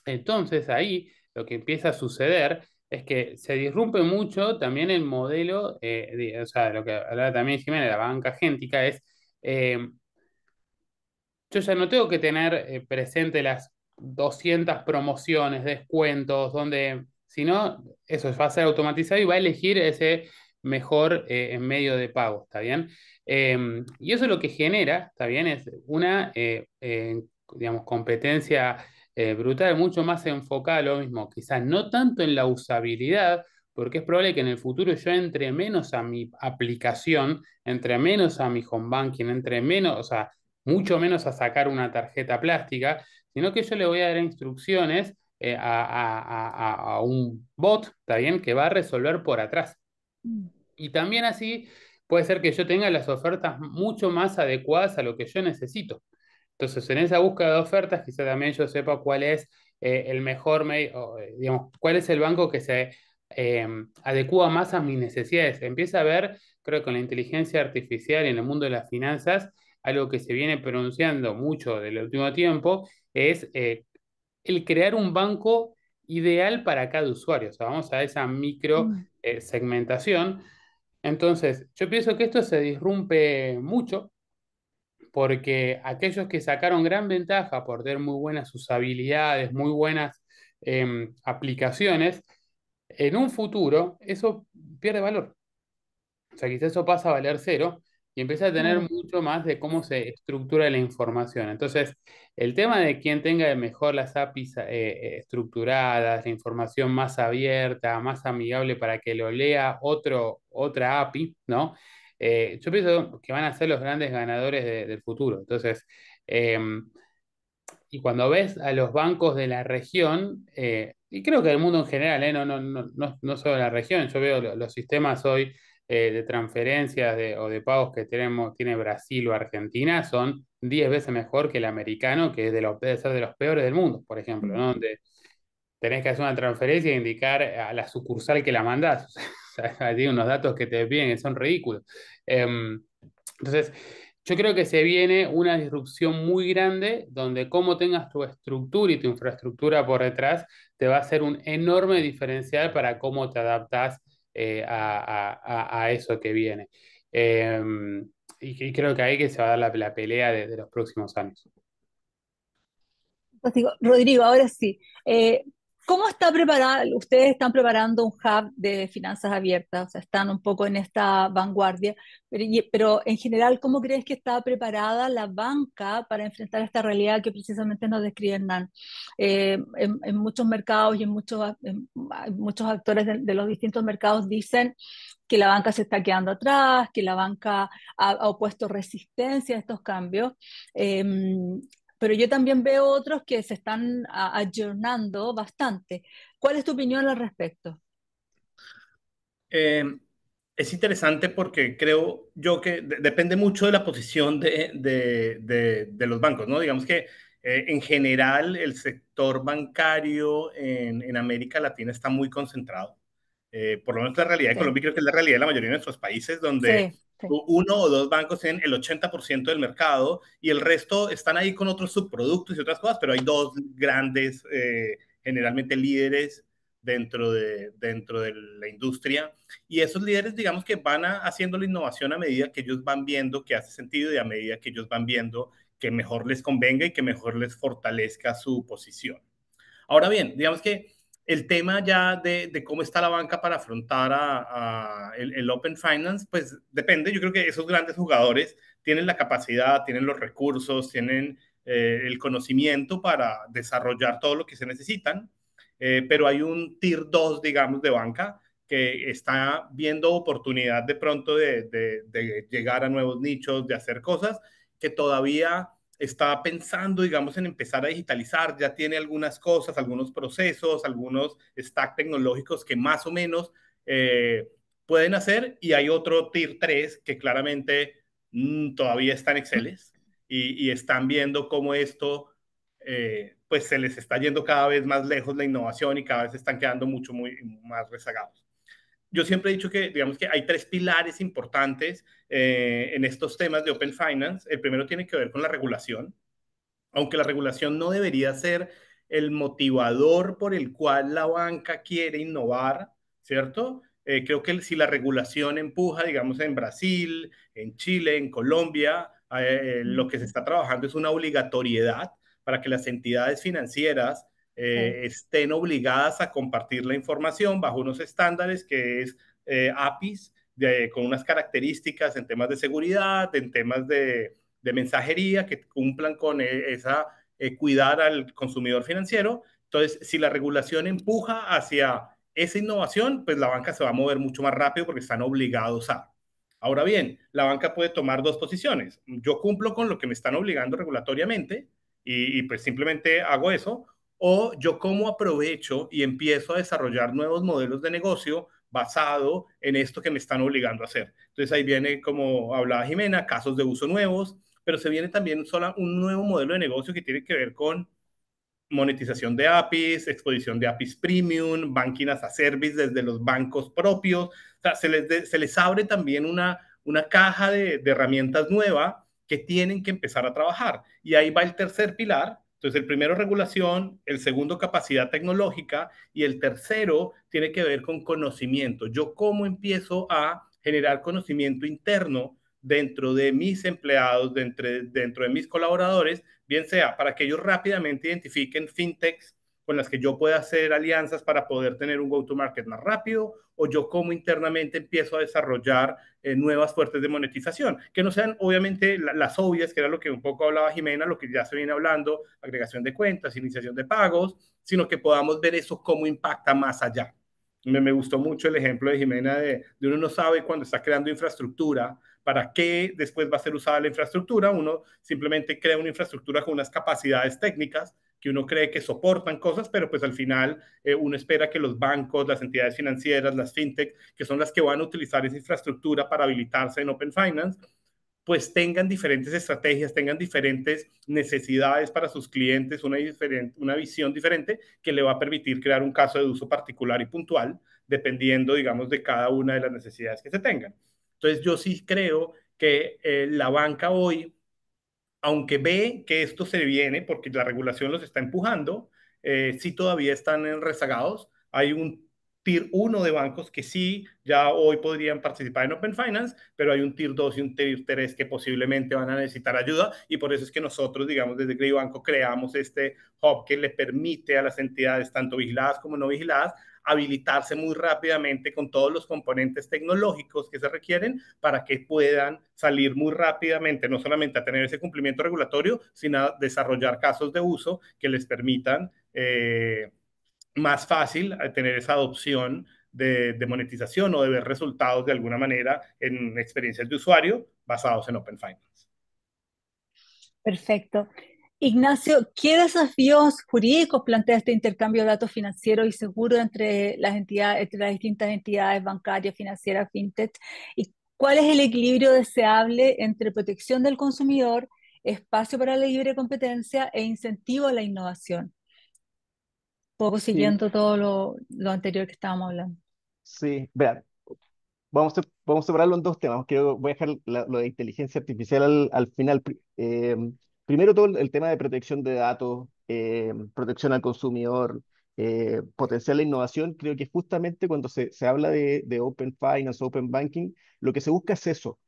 Entonces ahí lo que empieza a suceder es que se disrumpe mucho también el modelo, o sea, lo que hablaba también Jimena de la banca agéntica es, eh, yo ya no tengo que tener presente las 200 promociones, descuentos, donde, sino eso va a ser automatizado y va a elegir ese mejor en medio de pago, ¿está bien? Y eso lo que genera, ¿está bien? Es una, digamos, competencia brutal, mucho más enfocada a lo mismo, quizás no tanto en la usabilidad, porque es probable que en el futuro yo entre menos a mi aplicación, entre menos a mi home banking, entre menos, o sea, mucho menos a sacar una tarjeta plástica, sino que yo le voy a dar instrucciones a un bot, ¿está bien? Que va a resolver por atrás. Y también así puede ser que yo tenga las ofertas mucho más adecuadas a lo que yo necesito. Entonces, en esa búsqueda de ofertas, quizá también yo sepa cuál es el mejor medio, digamos, cuál es el banco que se adecua más a mis necesidades. Empieza a ver, creo que con la inteligencia artificial y en el mundo de las finanzas, algo que se viene pronunciando mucho del último tiempo, es el crear un banco ideal para cada usuario. O sea, vamos a esa micro segmentación. Entonces, yo pienso que esto se disrumpe mucho porque aquellos que sacaron gran ventaja por tener muy buenas usabilidades, muy buenas aplicaciones, en un futuro eso pierde valor. O sea, quizás eso pasa a valer cero y empieza a tener Claro. mucho más de cómo se estructura la información. Entonces, el tema de quién tenga mejor las APIs estructuradas, la información más abierta, más amigable para que lo lea otra API, ¿no? Yo pienso que van a ser los grandes ganadores del futuro. Entonces, y cuando ves a los bancos de la región, y creo que del mundo en general, no solo de la región, yo veo los sistemas hoy de transferencias o de pagos que tiene Brasil o Argentina son 10 veces mejor que el americano, que es debe ser de los peores del mundo, por ejemplo, ¿no? Donde tenés que hacer una transferencia e indicar a la sucursal que la mandás. O sea, hay unos datos que te piden que son ridículos. Entonces, yo creo que se viene una disrupción muy grande donde cómo tengas tu estructura y tu infraestructura por detrás te va a hacer un enorme diferencial para cómo te adaptas a eso que viene. Eh, y creo que ahí que se va a dar la pelea de los próximos años. Fantástico. Rodrigo, ahora sí. ¿Cómo está preparada? Ustedes están preparando un hub de finanzas abiertas, o sea, están un poco en esta vanguardia, pero en general, ¿cómo crees que está preparada la banca para enfrentar esta realidad que precisamente nos describe Hernán? En muchos mercados y hay muchos actores de los distintos mercados dicen que la banca se está quedando atrás, que la banca ha opuesto resistencia a estos cambios. Pero yo también veo otros que se están ayornando bastante. ¿Cuál es tu opinión al respecto? Eh, es interesante porque creo yo que depende mucho de la posición de los bancos, ¿no? Digamos que en general el sector bancario en América Latina está muy concentrado. Por lo menos la realidad de Sí, Colombia, creo que es la realidad de la mayoría de nuestros países, donde sí, sí, uno o dos bancos tienen el 80% del mercado y el resto están ahí con otros subproductos y otras cosas, pero hay dos grandes, generalmente líderes dentro de la industria. Y esos líderes, digamos que van haciendo la innovación a medida que ellos van viendo que hace sentido y a medida que ellos van viendo que mejor les convenga y que mejor les fortalezca su posición. Ahora bien, digamos que el tema ya de cómo está la banca para afrontar el Open Finance, pues depende. Yo creo que esos grandes jugadores tienen la capacidad, tienen los recursos, tienen el conocimiento para desarrollar todo lo que se necesitan, pero hay un Tier 2, digamos, de banca que está viendo oportunidad de pronto de llegar a nuevos nichos, de hacer cosas que todavía está pensando, digamos, en empezar a digitalizar, ya tiene algunas cosas, algunos procesos, algunos stack tecnológicos que más o menos pueden hacer, y hay otro Tier 3 que claramente todavía está en Excel y están viendo cómo esto pues se les está yendo cada vez más lejos la innovación y cada vez están quedando muy más rezagados. Yo siempre he dicho que, digamos que hay tres pilares importantes en estos temas de Open Finance. El primero tiene que ver con la regulación, aunque la regulación no debería ser el motivador por el cual la banca quiere innovar, ¿cierto? Creo que si la regulación empuja, digamos, en Brasil, en Chile, en Colombia, lo que se está trabajando es una obligatoriedad para que las entidades financieras sí, estén obligadas a compartir la información bajo unos estándares que es APIs, con unas características en temas de seguridad, en temas de mensajería que cumplan con esa cuidar al consumidor financiero. Entonces, si la regulación empuja hacia esa innovación, pues la banca se va a mover mucho más rápido porque están obligados a. Ahora bien, la banca puede tomar dos posiciones. Yo cumplo con lo que me están obligando regulatoriamente y pues simplemente hago eso, o yo cómo aprovecho y empiezo a desarrollar nuevos modelos de negocio basado en esto que me están obligando a hacer. Entonces ahí viene, como hablaba Jimena, casos de uso nuevos, pero se viene también un nuevo modelo de negocio que tiene que ver con monetización de APIs, exposición de APIs premium, banking as a service desde los bancos propios. O sea, se les abre también una caja de herramientas nueva que tienen que empezar a trabajar. Y ahí va el tercer pilar. Entonces, el primero, regulación, el segundo, capacidad tecnológica, y el tercero tiene que ver con conocimiento. Yo cómo empiezo a generar conocimiento interno dentro de mis empleados, dentro de mis colaboradores, bien sea para que ellos rápidamente identifiquen fintechs con las que yo pueda hacer alianzas para poder tener un go-to-market más rápido, o yo como internamente empiezo a desarrollar nuevas fuentes de monetización, que no sean obviamente las obvias, que era lo que un poco hablaba Jimena, lo que ya se viene hablando, agregación de cuentas, iniciación de pagos, sino que podamos ver eso cómo impacta más allá. Me gustó mucho el ejemplo de Jimena de uno no sabe cuando está creando infraestructura para qué después va a ser usada la infraestructura. Uno simplemente crea una infraestructura con unas capacidades técnicas, que uno cree que soportan cosas, pero pues al final uno espera que los bancos, las entidades financieras, las fintech, que son las que van a utilizar esa infraestructura para habilitarse en Open Finance, pues tengan diferentes estrategias, tengan diferentes necesidades para sus clientes, una visión diferente que le va a permitir crear un caso de uso particular y puntual, dependiendo, digamos, de cada una de las necesidades que se tengan. Entonces, yo sí creo que la banca hoy, aunque ve que esto se viene porque la regulación los está empujando, sí todavía están rezagados. Hay un Tier 1 de bancos que sí, ya hoy podrían participar en Open Finance, pero hay un Tier 2 y un Tier 3 que posiblemente van a necesitar ayuda, y por eso es que nosotros, digamos, desde Banco creamos este hub que le permite a las entidades, tanto vigiladas como no vigiladas, habilitarse muy rápidamente con todos los componentes tecnológicos que se requieren para que puedan salir muy rápidamente, no solamente a tener ese cumplimiento regulatorio, sino a desarrollar casos de uso que les permitan más fácil tener esa adopción de monetización o de ver resultados de alguna manera en experiencias de usuario basados en Open Finance. Perfecto. Ignacio, ¿qué desafíos jurídicos plantea este intercambio de datos financieros y seguros entre las entidades, entre las distintas entidades bancarias, financieras, fintech? ¿Y cuál es el equilibrio deseable entre protección del consumidor, espacio para la libre competencia e incentivo a la innovación? Poco Sí, siguiendo todo lo anterior que estábamos hablando. sí, vean, vamos a separarlo en dos temas. Creo que voy a dejar lo de inteligencia artificial al final. Primero todo el tema de protección de datos, protección al consumidor, potencial la innovación. Creo que justamente cuando se habla de Open Finance, Open Banking, lo que se busca es eso.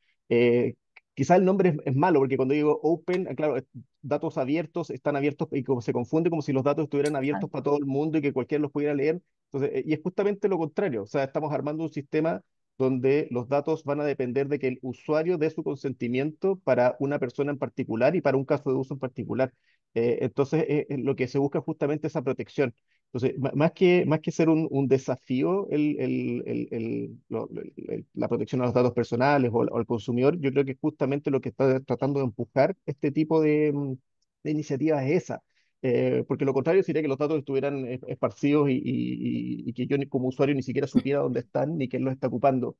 Quizá el nombre es malo, porque cuando digo Open, claro, datos abiertos, están abiertos y como se confunde como si los datos estuvieran abiertos para todo el mundo y que cualquiera los pudiera leer. Entonces, y es justamente lo contrario. O sea, estamos armando un sistema donde los datos van a depender de que el usuario dé su consentimiento para una persona en particular y para un caso de uso en particular. Entonces, lo que se busca es justamente esa protección. Entonces, más que ser un desafío la protección a los datos personales o al consumidor, yo creo que justamente lo que está tratando de empujar este tipo de iniciativas es esa. Porque lo contrario sería que los datos estuvieran esparcidos y que yo como usuario ni siquiera supiera dónde están ni quién los está ocupando.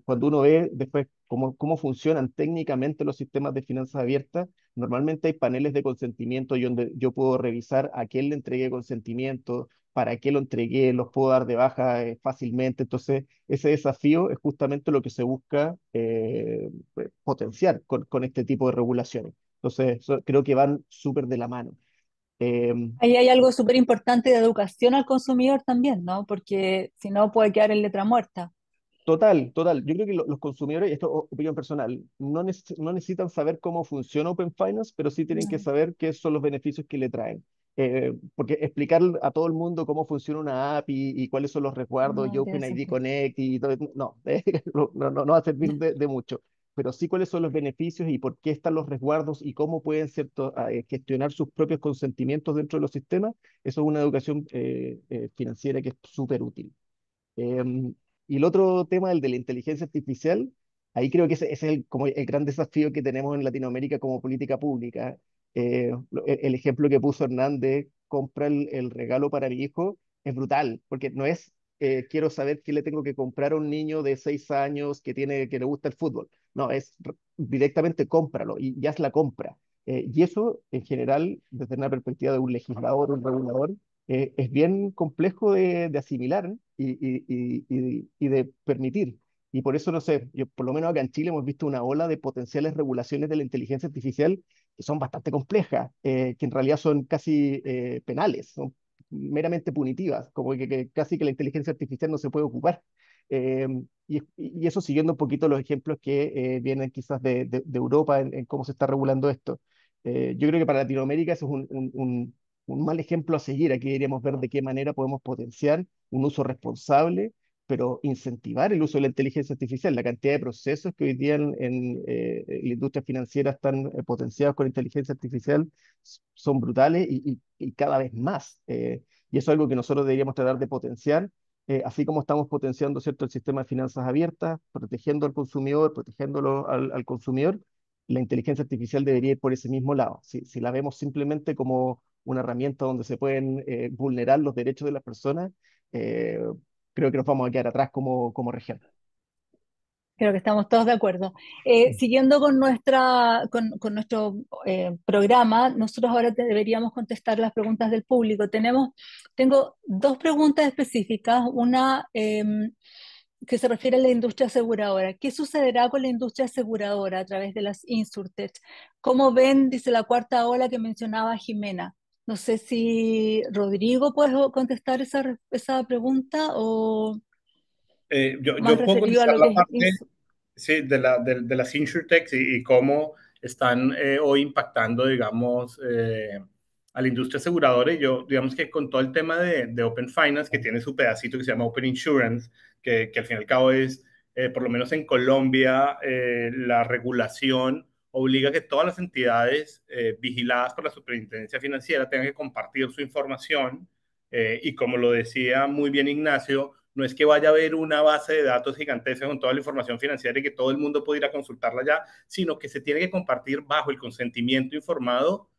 Cuando uno ve después cómo funcionan técnicamente los sistemas de finanzas abiertas, normalmente hay paneles de consentimiento y donde yo puedo revisar a quién le entregué consentimiento, para qué lo entregué, los puedo dar de baja fácilmente. Entonces, ese desafío es justamente lo que se busca potenciar con este tipo de regulaciones. Entonces, creo que van súper de la mano. Ahí hay algo súper importante de educación al consumidor también, ¿no? Porque si no puede quedar en letra muerta. Total, total. Yo creo que los consumidores, y esto es opinión personal, no necesitan saber cómo funciona Open Finance, pero sí tienen que No, saber qué son los beneficios que le traen. Porque explicar a todo el mundo cómo funciona una API y cuáles son los resguardos y no tiene OpenID sentido. Connect y todo, no, no va a servir de mucho. Pero sí cuáles son los beneficios y por qué están los resguardos y cómo pueden gestionar sus propios consentimientos dentro de los sistemas. Eso es una educación financiera que es súper útil. Em, y el otro tema, el de la inteligencia artificial, ahí creo que ese es como el gran desafío que tenemos en Latinoamérica como política pública. El ejemplo que puso Hernández, compra el regalo para mi hijo, es brutal, porque no es quiero saber qué le tengo que comprar a un niño de 6 años que le gusta el fútbol. No, es directamente cómpralo y haz la compra. Y eso, en general, desde una perspectiva de un legislador, un regulador, es bien complejo de asimilar y de permitir. Y por eso, no sé, yo por lo menos acá en Chile hemos visto una ola de potenciales regulaciones de la inteligencia artificial que son bastante complejas, que en realidad son casi penales, son meramente punitivas, como que casi que la inteligencia artificial no se puede ocupar. Eh, y eso siguiendo un poquito los ejemplos que vienen quizás de Europa en cómo se está regulando esto. Yo creo que para Latinoamérica eso es un mal ejemplo a seguir. Aquí deberíamos ver de qué manera podemos potenciar un uso responsable, pero incentivar el uso de la inteligencia artificial. La cantidad de procesos que hoy día en la industria financiera están potenciados con inteligencia artificial son brutales y cada vez más. Y eso es algo que nosotros deberíamos tratar de potenciar. Así como estamos potenciando, ¿cierto?, el sistema de finanzas abiertas, protegiendo al consumidor, protegiéndolo al consumidor, la inteligencia artificial debería ir por ese mismo lado. Si la vemos simplemente como una herramienta donde se pueden vulnerar los derechos de las personas, eh, creo que nos vamos a quedar atrás como región. Creo que estamos todos de acuerdo. Siguiendo con nuestro programa, nosotros ahora deberíamos contestar las preguntas del público. Tengo dos preguntas específicas. Una que se refiere a la industria aseguradora. ¿Qué sucederá con la industria aseguradora a través de las InsurTech? ¿Cómo ven, dice la cuarta ola que mencionaba Jimena? No sé si Rodrigo puede contestar esa pregunta o más Yo puedo referido a contestar lo que la es parte, sí, de las insurtechs y cómo están hoy impactando, digamos, a la industria aseguradora. Y yo, digamos que con todo el tema de Open Finance, que tiene su pedacito que se llama Open Insurance, que al fin y al cabo es, por lo menos en Colombia, la regulación obliga a que todas las entidades vigiladas por la Superintendencia Financiera tengan que compartir su información. Y como lo decía muy bien Ignacio, no es que vaya a haber una base de datos gigantesca con toda la información financiera y que todo el mundo pueda ir a consultarla ya, sino que se tiene que compartir bajo el consentimiento informado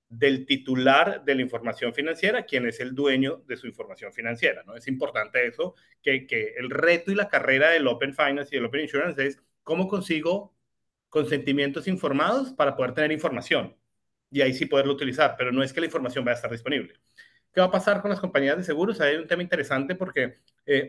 del titular de la información financiera, quien es el dueño de su información financiera, ¿no? Es importante eso, que el reto y la carrera del Open Finance y del Open Insurance es cómo consigo consentimientos informados para poder tener información y ahí sí poderlo utilizar, pero no es que la información vaya a estar disponible. ¿Qué va a pasar con las compañías de seguros? Hay un tema interesante porque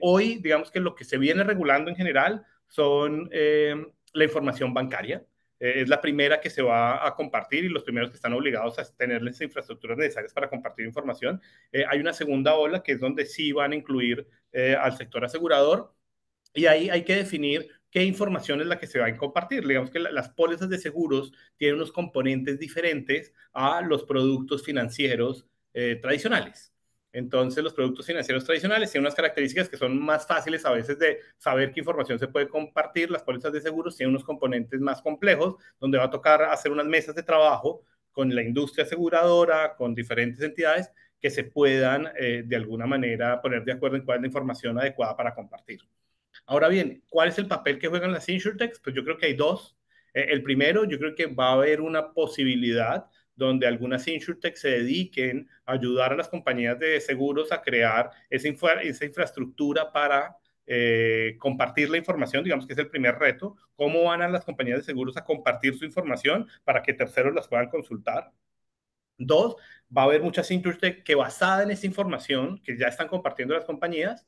hoy, digamos que lo que se viene regulando en general son la información bancaria. Es la primera que se va a compartir y los primeros que están obligados a tener las infraestructuras necesarias para compartir información. Hay una segunda ola que es donde sí van a incluir al sector asegurador y ahí hay que definir qué información es la que se va a compartir. Digamos que las pólizas de seguros tienen unos componentes diferentes a los productos financieros tradicionales. Entonces, los productos financieros tradicionales tienen unas características que son más fáciles a veces de saber qué información se puede compartir. Las pólizas de seguros tienen unos componentes más complejos, donde va a tocar hacer unas mesas de trabajo con la industria aseguradora, con diferentes entidades que se puedan de alguna manera poner de acuerdo en cuál es la información adecuada para compartir. Ahora bien, ¿cuál es el papel que juegan las insurtechs? Pues yo creo que hay dos. El primero, yo creo que va a haber una posibilidad donde algunas insurtechs se dediquen a ayudar a las compañías de seguros a crear esa infraestructura para compartir la información, digamos que es el primer reto. ¿Cómo van a las compañías de seguros a compartir su información para que terceros las puedan consultar? Dos, va a haber muchas insurtech que basada en esa información que ya están compartiendo las compañías,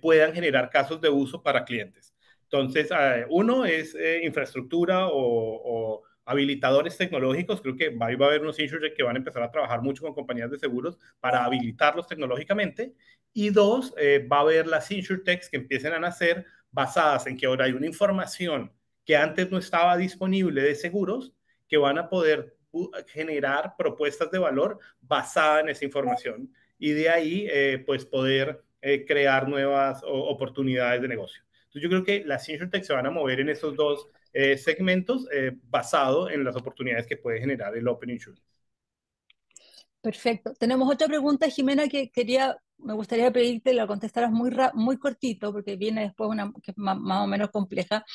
puedan generar casos de uso para clientes. Entonces, uno es infraestructura o habilitadores tecnológicos. Creo que va a haber unos insurtech que van a empezar a trabajar mucho con compañías de seguros para habilitarlos tecnológicamente. Y dos, va a haber las insurtechs que empiecen a nacer basadas en que ahora hay una información que antes no estaba disponible de seguros, que van a poder generar propuestas de valor basada en esa información y de ahí pues poder crear nuevas oportunidades de negocio. Entonces yo creo que las insurtech se van a mover en esos dos segmentos basado en las oportunidades que puede generar el Open Insurance. Perfecto. Tenemos otra pregunta, Jimena, que me gustaría pedirte la contestaras muy cortito, porque viene después una que es más o menos compleja.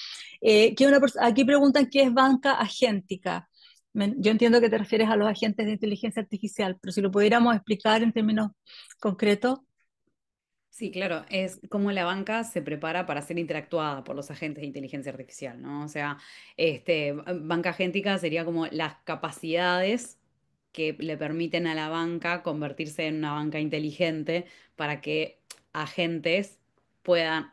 Aquí preguntan qué es banca agéntica. Yo entiendo que te refieres a los agentes de inteligencia artificial, pero si lo pudiéramos explicar en términos concretos. Sí, claro, es como la banca se prepara para ser interactuada por los agentes de inteligencia artificial, ¿no? O sea, banca agéntica sería como las capacidades que le permiten a la banca convertirse en una banca inteligente para que agentes puedan,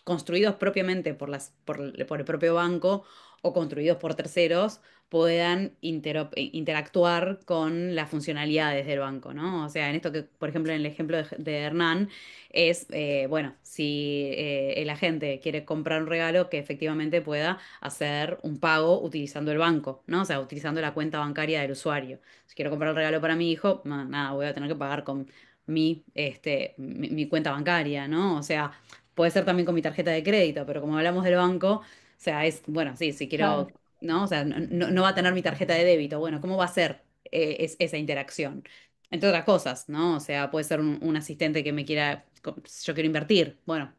construidos propiamente por el propio banco o construidos por terceros, puedan interactuar con las funcionalidades del banco, ¿no? O sea, en esto que, por ejemplo, en el ejemplo de Hernán, es, bueno, si el agente quiere comprar un regalo, que efectivamente pueda hacer un pago utilizando el banco, ¿no? O sea, utilizando la cuenta bancaria del usuario. Si quiero comprar un regalo para mi hijo, nada, voy a tener que pagar con mi cuenta bancaria, ¿no? O sea, puede ser también con mi tarjeta de crédito, pero como hablamos del banco, o sea, es, bueno, sí, si quiero, Claro, ¿no? O sea, no va a tener mi tarjeta de débito. Bueno, ¿cómo va a ser esa interacción? Entre otras cosas, ¿no? O sea, puede ser un asistente que me quiera, yo quiero invertir, bueno,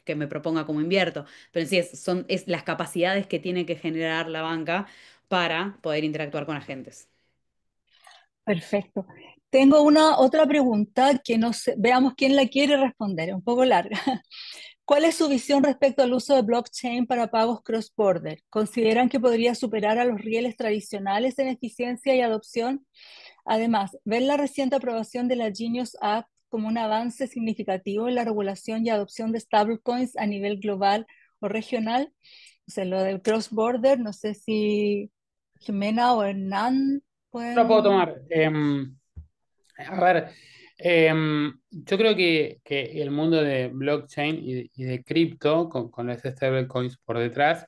que me proponga cómo invierto, pero en sí es las capacidades que tiene que generar la banca para poder interactuar con agentes. Perfecto. Tengo una otra pregunta que no sé, veamos quién la quiere responder, es un poco larga. ¿Cuál es su visión respecto al uso de blockchain para pagos cross-border? ¿Consideran que podría superar a los rieles tradicionales en eficiencia y adopción? Además, ¿ven la reciente aprobación de la Genius Act como un avance significativo en la regulación y adopción de stablecoins a nivel global o regional? O sea, lo del cross-border, no sé si Jimena o Hernán No puedo pueden... tomar. A ver, yo creo que el mundo de blockchain y de cripto, con los stablecoins por detrás,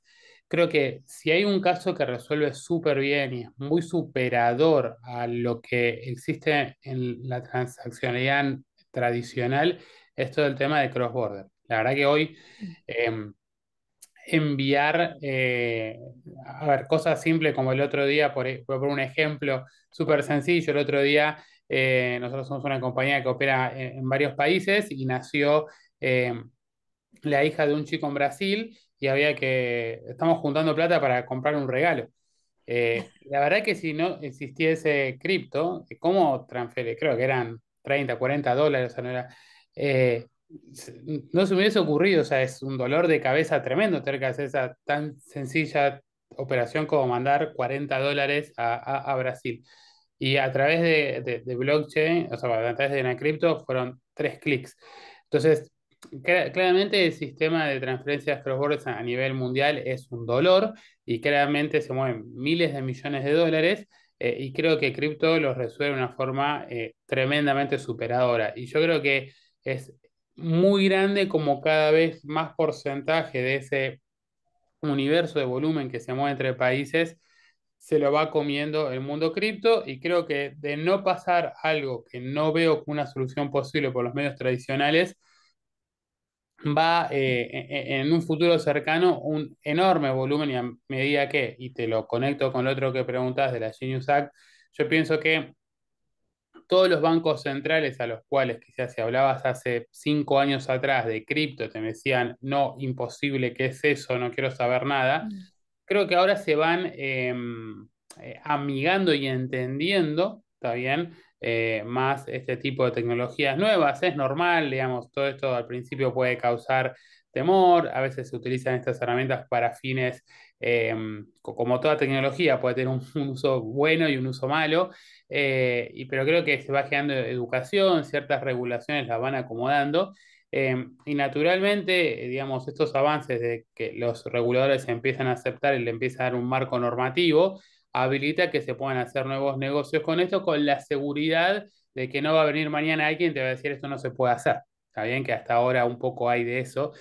creo que si hay un caso que resuelve súper bien y es muy superador a lo que existe en la transaccionalidad tradicional, es todo el tema de cross-border. La verdad que hoy em, enviar, a ver, cosas simples como el otro día, por un ejemplo súper sencillo, el otro día nosotros somos una compañía que opera en varios países y nació eh, la hija de un chico en Brasil y estamos juntando plata para comprar un regalo. La verdad que si no existiese cripto, ¿cómo transfiere? Creo que eran 30 40 dólares, o sea, no era, eh, no se me hubiese ocurrido, o sea, es un dolor de cabeza tremendo tener que hacer esa tan sencilla operación como mandar 40 dólares a Brasil. Y a través de blockchain, o sea, a través de una cripto, fueron 3 clics. Entonces, claramente el sistema de transferencias cross-border a nivel mundial es un dolor y claramente se mueven miles de millones de dólares y creo que cripto los resuelve de una forma tremendamente superadora. Y yo creo que es muy grande como cada vez más porcentaje de ese universo de volumen que se mueve entre países se lo va comiendo el mundo cripto y creo que de no pasar algo que no veo como una solución posible por los medios tradicionales, va en un futuro cercano un enorme volumen y a medida que, y te lo conecto con lo otro que preguntas de la Genius Act, yo pienso que todos los bancos centrales a los cuales quizás si hablabas hace 5 años atrás de cripto, te decían, no, imposible, ¿qué es eso? No quiero saber nada. Mm. Creo que ahora se van amigando y entendiendo, ¿está bien? Más este tipo de tecnologías nuevas. Es normal, digamos, todo esto al principio puede causar temor, a veces se utilizan estas herramientas para fines, como toda tecnología, puede tener un uso bueno y un uso malo, pero creo que se va generando educación, ciertas regulaciones las van acomodando. Y naturalmente, digamos, estos avances de que los reguladores empiezan a aceptar y le empieza a dar un marco normativo, habilita que se puedan hacer nuevos negocios con esto, con la seguridad de que no va a venir mañana alguien y te va a decir esto no se puede hacer. Está bien que hasta ahora un poco hay de eso,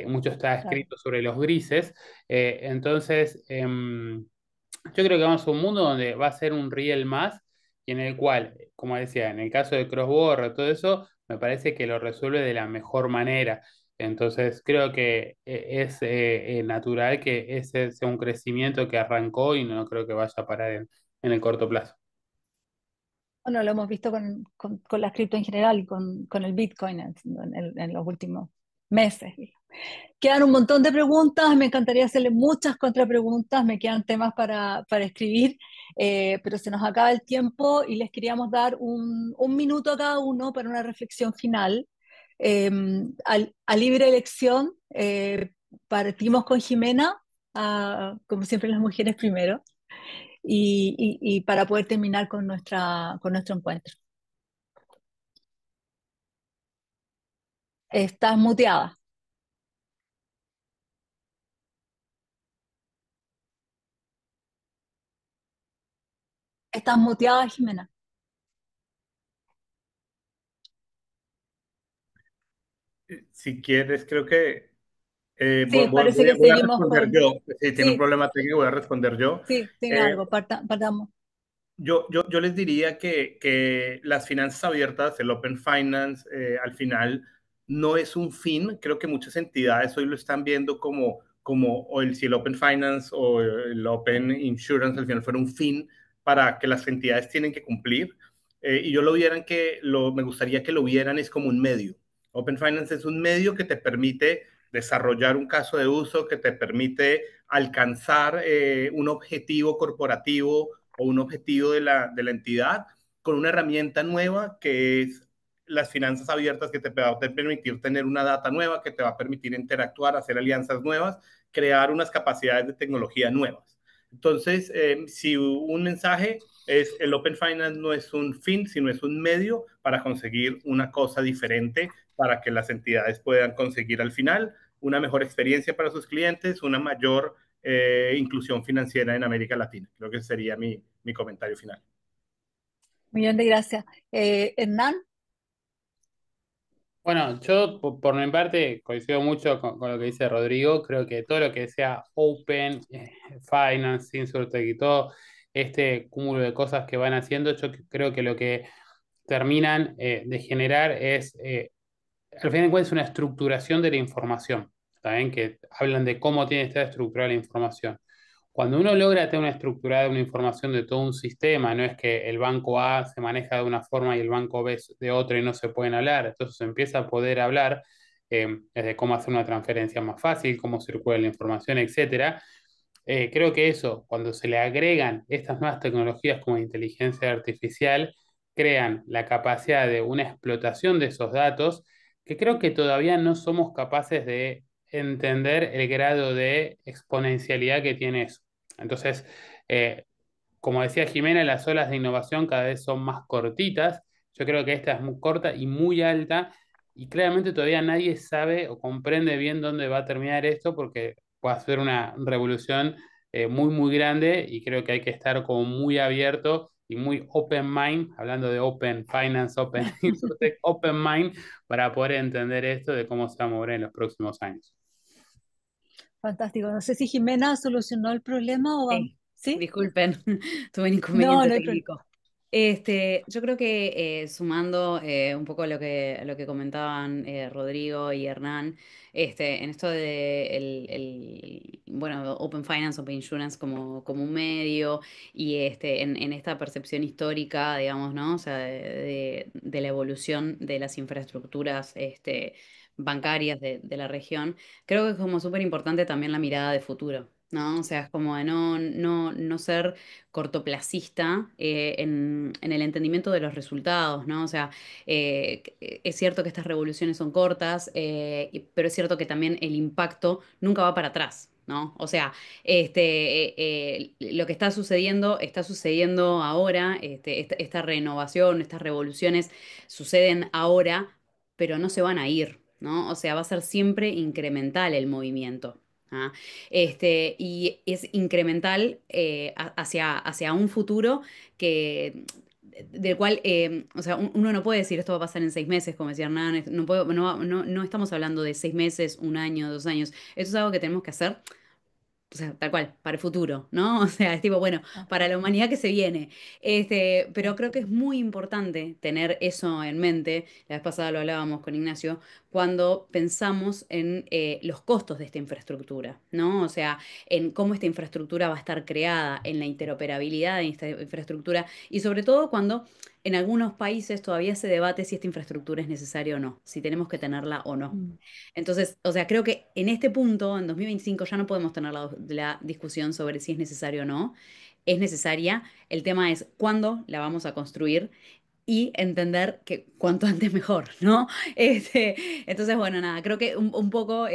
mucho está Claro. escrito sobre los grises, entonces yo creo que vamos a un mundo donde va a ser un riel más y en el cual, como decía, en el caso de cross-border, todo eso, me parece que lo resuelve de la mejor manera. Entonces, creo que es natural que ese sea un crecimiento que arrancó y no creo que vaya a parar en el corto plazo. Bueno, lo hemos visto con las cripto en general y con el Bitcoin en los últimos meses. Quedan un montón de preguntas, me encantaría hacerle muchas contrapreguntas, me quedan temas para escribir, pero se nos acaba el tiempo y les queríamos dar un minuto a cada uno para una reflexión final. Eh, a libre elección, partimos con Jimena, como siempre las mujeres primero, y para poder terminar con nuestro encuentro. Estás muteada. Estás muteada, Jimena. Si quieres, creo que Sí, parece que voy a seguimos responder con... yo. Si tiene un Sí, problema técnico, voy a responder yo. sí, tiene Eh, algo, partamos. yo les diría que las finanzas abiertas, el Open Finance, al final no es un fin. Creo que muchas entidades hoy lo están viendo si el Open Finance o el Open Insurance al final fuera un fin para que las entidades tienen que cumplir. Y yo lo vieran me gustaría que lo vieran es como un medio. Open Finance es un medio que te permite desarrollar un caso de uso que te permite alcanzar un objetivo corporativo o un objetivo de la entidad con una herramienta nueva que es las finanzas abiertas, que te va a permitir tener una data nueva, que te va a permitir interactuar, hacer alianzas nuevas, crear unas capacidades de tecnología nuevas. Entonces, si un mensaje es el Open Finance no es un fin, sino es un medio para conseguir una cosa diferente para que las entidades puedan conseguir al final una mejor experiencia para sus clientes, una mayor inclusión financiera en América Latina. Creo que ese sería mi comentario final. Millón de gracias. Hernán, Bueno, yo por mi parte coincido mucho con lo que dice Rodrigo. Creo que todo lo que sea Open, Finance, InsurTech y todo este cúmulo de cosas que van haciendo, yo creo que lo que terminan de generar es, al fin de cuentas, una estructuración de la información. ¿Está que hablan de cómo tiene que estar estructurada la información? Cuando uno logra tener una estructura de una información de todo un sistema, no es que el banco A se maneja de una forma y el banco B de otra y no se pueden hablar, entonces se empieza a poder hablar desde cómo hacer una transferencia más fácil, cómo circula la información, etcétera. Creo que eso, cuando se le agregan estas nuevas tecnologías como inteligencia artificial, crean la capacidad de una explotación de esos datos que creo que todavía no somos capaces de entender el grado de exponencialidad que tiene eso. Entonces, eh, como decía Jimena, las olas de innovación cada vez son más cortitas. Yo creo que esta es muy corta y muy alta y claramente todavía nadie sabe o comprende bien dónde va a terminar esto porque puede ser una revolución muy, muy grande y creo que hay que estar como muy abierto y muy open mind, hablando de open finance, open insurtech, open mind, para poder entender esto de cómo se va a mover en los próximos años. fantástico. No sé si Jimena solucionó el problema o vamos. Sí, ¿Sí? disculpen, tuve un No, inconveniente no hay problema. técnico. Yo creo que sumando un poco lo que comentaban Rodrigo y Hernán, en esto de bueno, Open Finance, Open Insurance como un medio y en esta percepción histórica, digamos, ¿no? O sea, de la evolución de las infraestructuras bancarias de la región, creo que es como súper importante también la mirada de futuro. ¿No? O sea, es como de no ser cortoplacista en el entendimiento de los resultados, ¿no? O sea, es cierto que estas revoluciones son cortas, pero es cierto que también el impacto nunca va para atrás, ¿no? O sea, lo que está sucediendo ahora, esta renovación, estas revoluciones suceden ahora, pero no se van a ir, ¿no? O sea, va a ser siempre incremental el movimiento. ¿Ah? Y es incremental hacia un futuro que, del cual, o sea, uno no puede decir esto va a pasar en 6 meses, como decía Hernán, no estamos hablando de 6 meses, un año, 2 años, esto es algo que tenemos que hacer, o sea, tal cual, para el futuro, ¿no? O sea, es tipo, bueno, Ah, para la humanidad que se viene. Pero ah, creo que es muy importante tener eso en mente. La vez pasada lo hablábamos con Ignacio, cuando pensamos en los costos de esta infraestructura, ¿no? O sea, en cómo esta infraestructura va a estar creada, en la interoperabilidad de esta infraestructura y sobre todo cuando en algunos países todavía se debate si esta infraestructura es necesaria o no, si tenemos que tenerla o no. mm. Entonces, o sea, creo que en este punto, en 2025, ya no podemos tener la discusión sobre si es necesario o no. Es necesaria. El tema es cuándo la vamos a construir y entender que cuanto antes mejor, ¿no? Entonces, bueno, nada, creo que un poco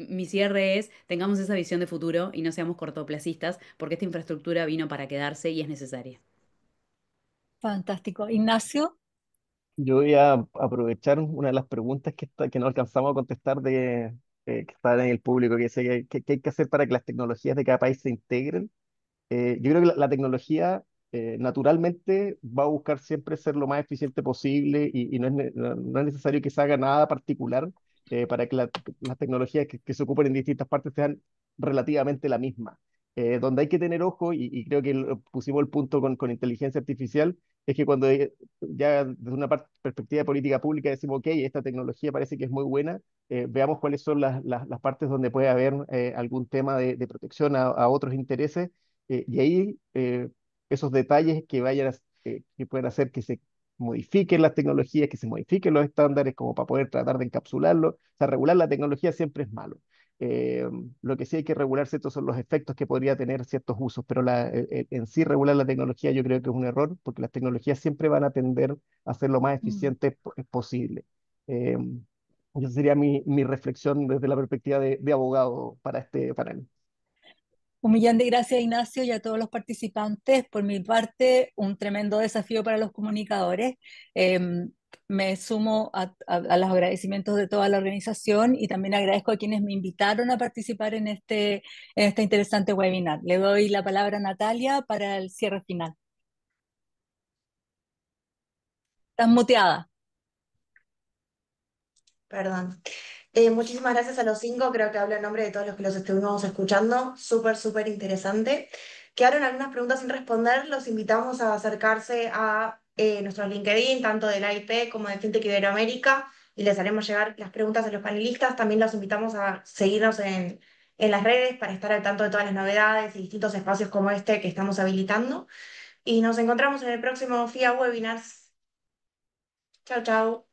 mi cierre es tengamos esa visión de futuro y no seamos cortoplacistas, porque esta infraestructura vino para quedarse y es necesaria. Fantástico. Ignacio, Yo voy a aprovechar una de las preguntas que no alcanzamos a contestar que están en el público, que dice que hay que hacer para que las tecnologías de cada país se integren. Yo creo que la tecnología naturalmente va a buscar siempre ser lo más eficiente posible y no es necesario que se haga nada particular para que las tecnologías que se ocupen en distintas partes sean relativamente la misma. Donde hay que tener ojo, y creo que pusimos el punto con inteligencia artificial, es que cuando ya desde una perspectiva de política pública decimos, ok, esta tecnología parece que es muy buena, veamos cuáles son las partes donde puede haber algún tema de protección a otros intereses y ahí esos detalles que pueden hacer que se modifiquen las tecnologías, que se modifiquen los estándares como para poder tratar de encapsularlo. O sea, regular la tecnología siempre es malo. Lo que sí hay que regular, ¿cierto? Son los efectos que podría tener ciertos usos, pero en sí regular la tecnología yo creo que es un error, porque las tecnologías siempre van a tender a ser lo más Mm. eficiente posible. Eh, esa sería mi reflexión desde la perspectiva de abogado para este panel. Un millón de gracias, Ignacio, y a todos los participantes. Por mi parte, un tremendo desafío para los comunicadores. Eh, Me sumo a los agradecimientos de toda la organización y también agradezco a quienes me invitaron a participar en este interesante webinar. Le doy la palabra a Natalia para el cierre final. Estás muteada. Perdón. Muchísimas gracias a los cinco, creo que hablo en nombre de todos los que los estuvimos escuchando, súper, súper interesante. Quedaron algunas preguntas sin responder, los invitamos a acercarse a nuestros LinkedIn, tanto de la IP como de FinTech Iberoamérica, y les haremos llegar las preguntas a los panelistas. También los invitamos a seguirnos en las redes para estar al tanto de todas las novedades y distintos espacios como este que estamos habilitando. Y nos encontramos en el próximo FIA Webinars. Chao, chao.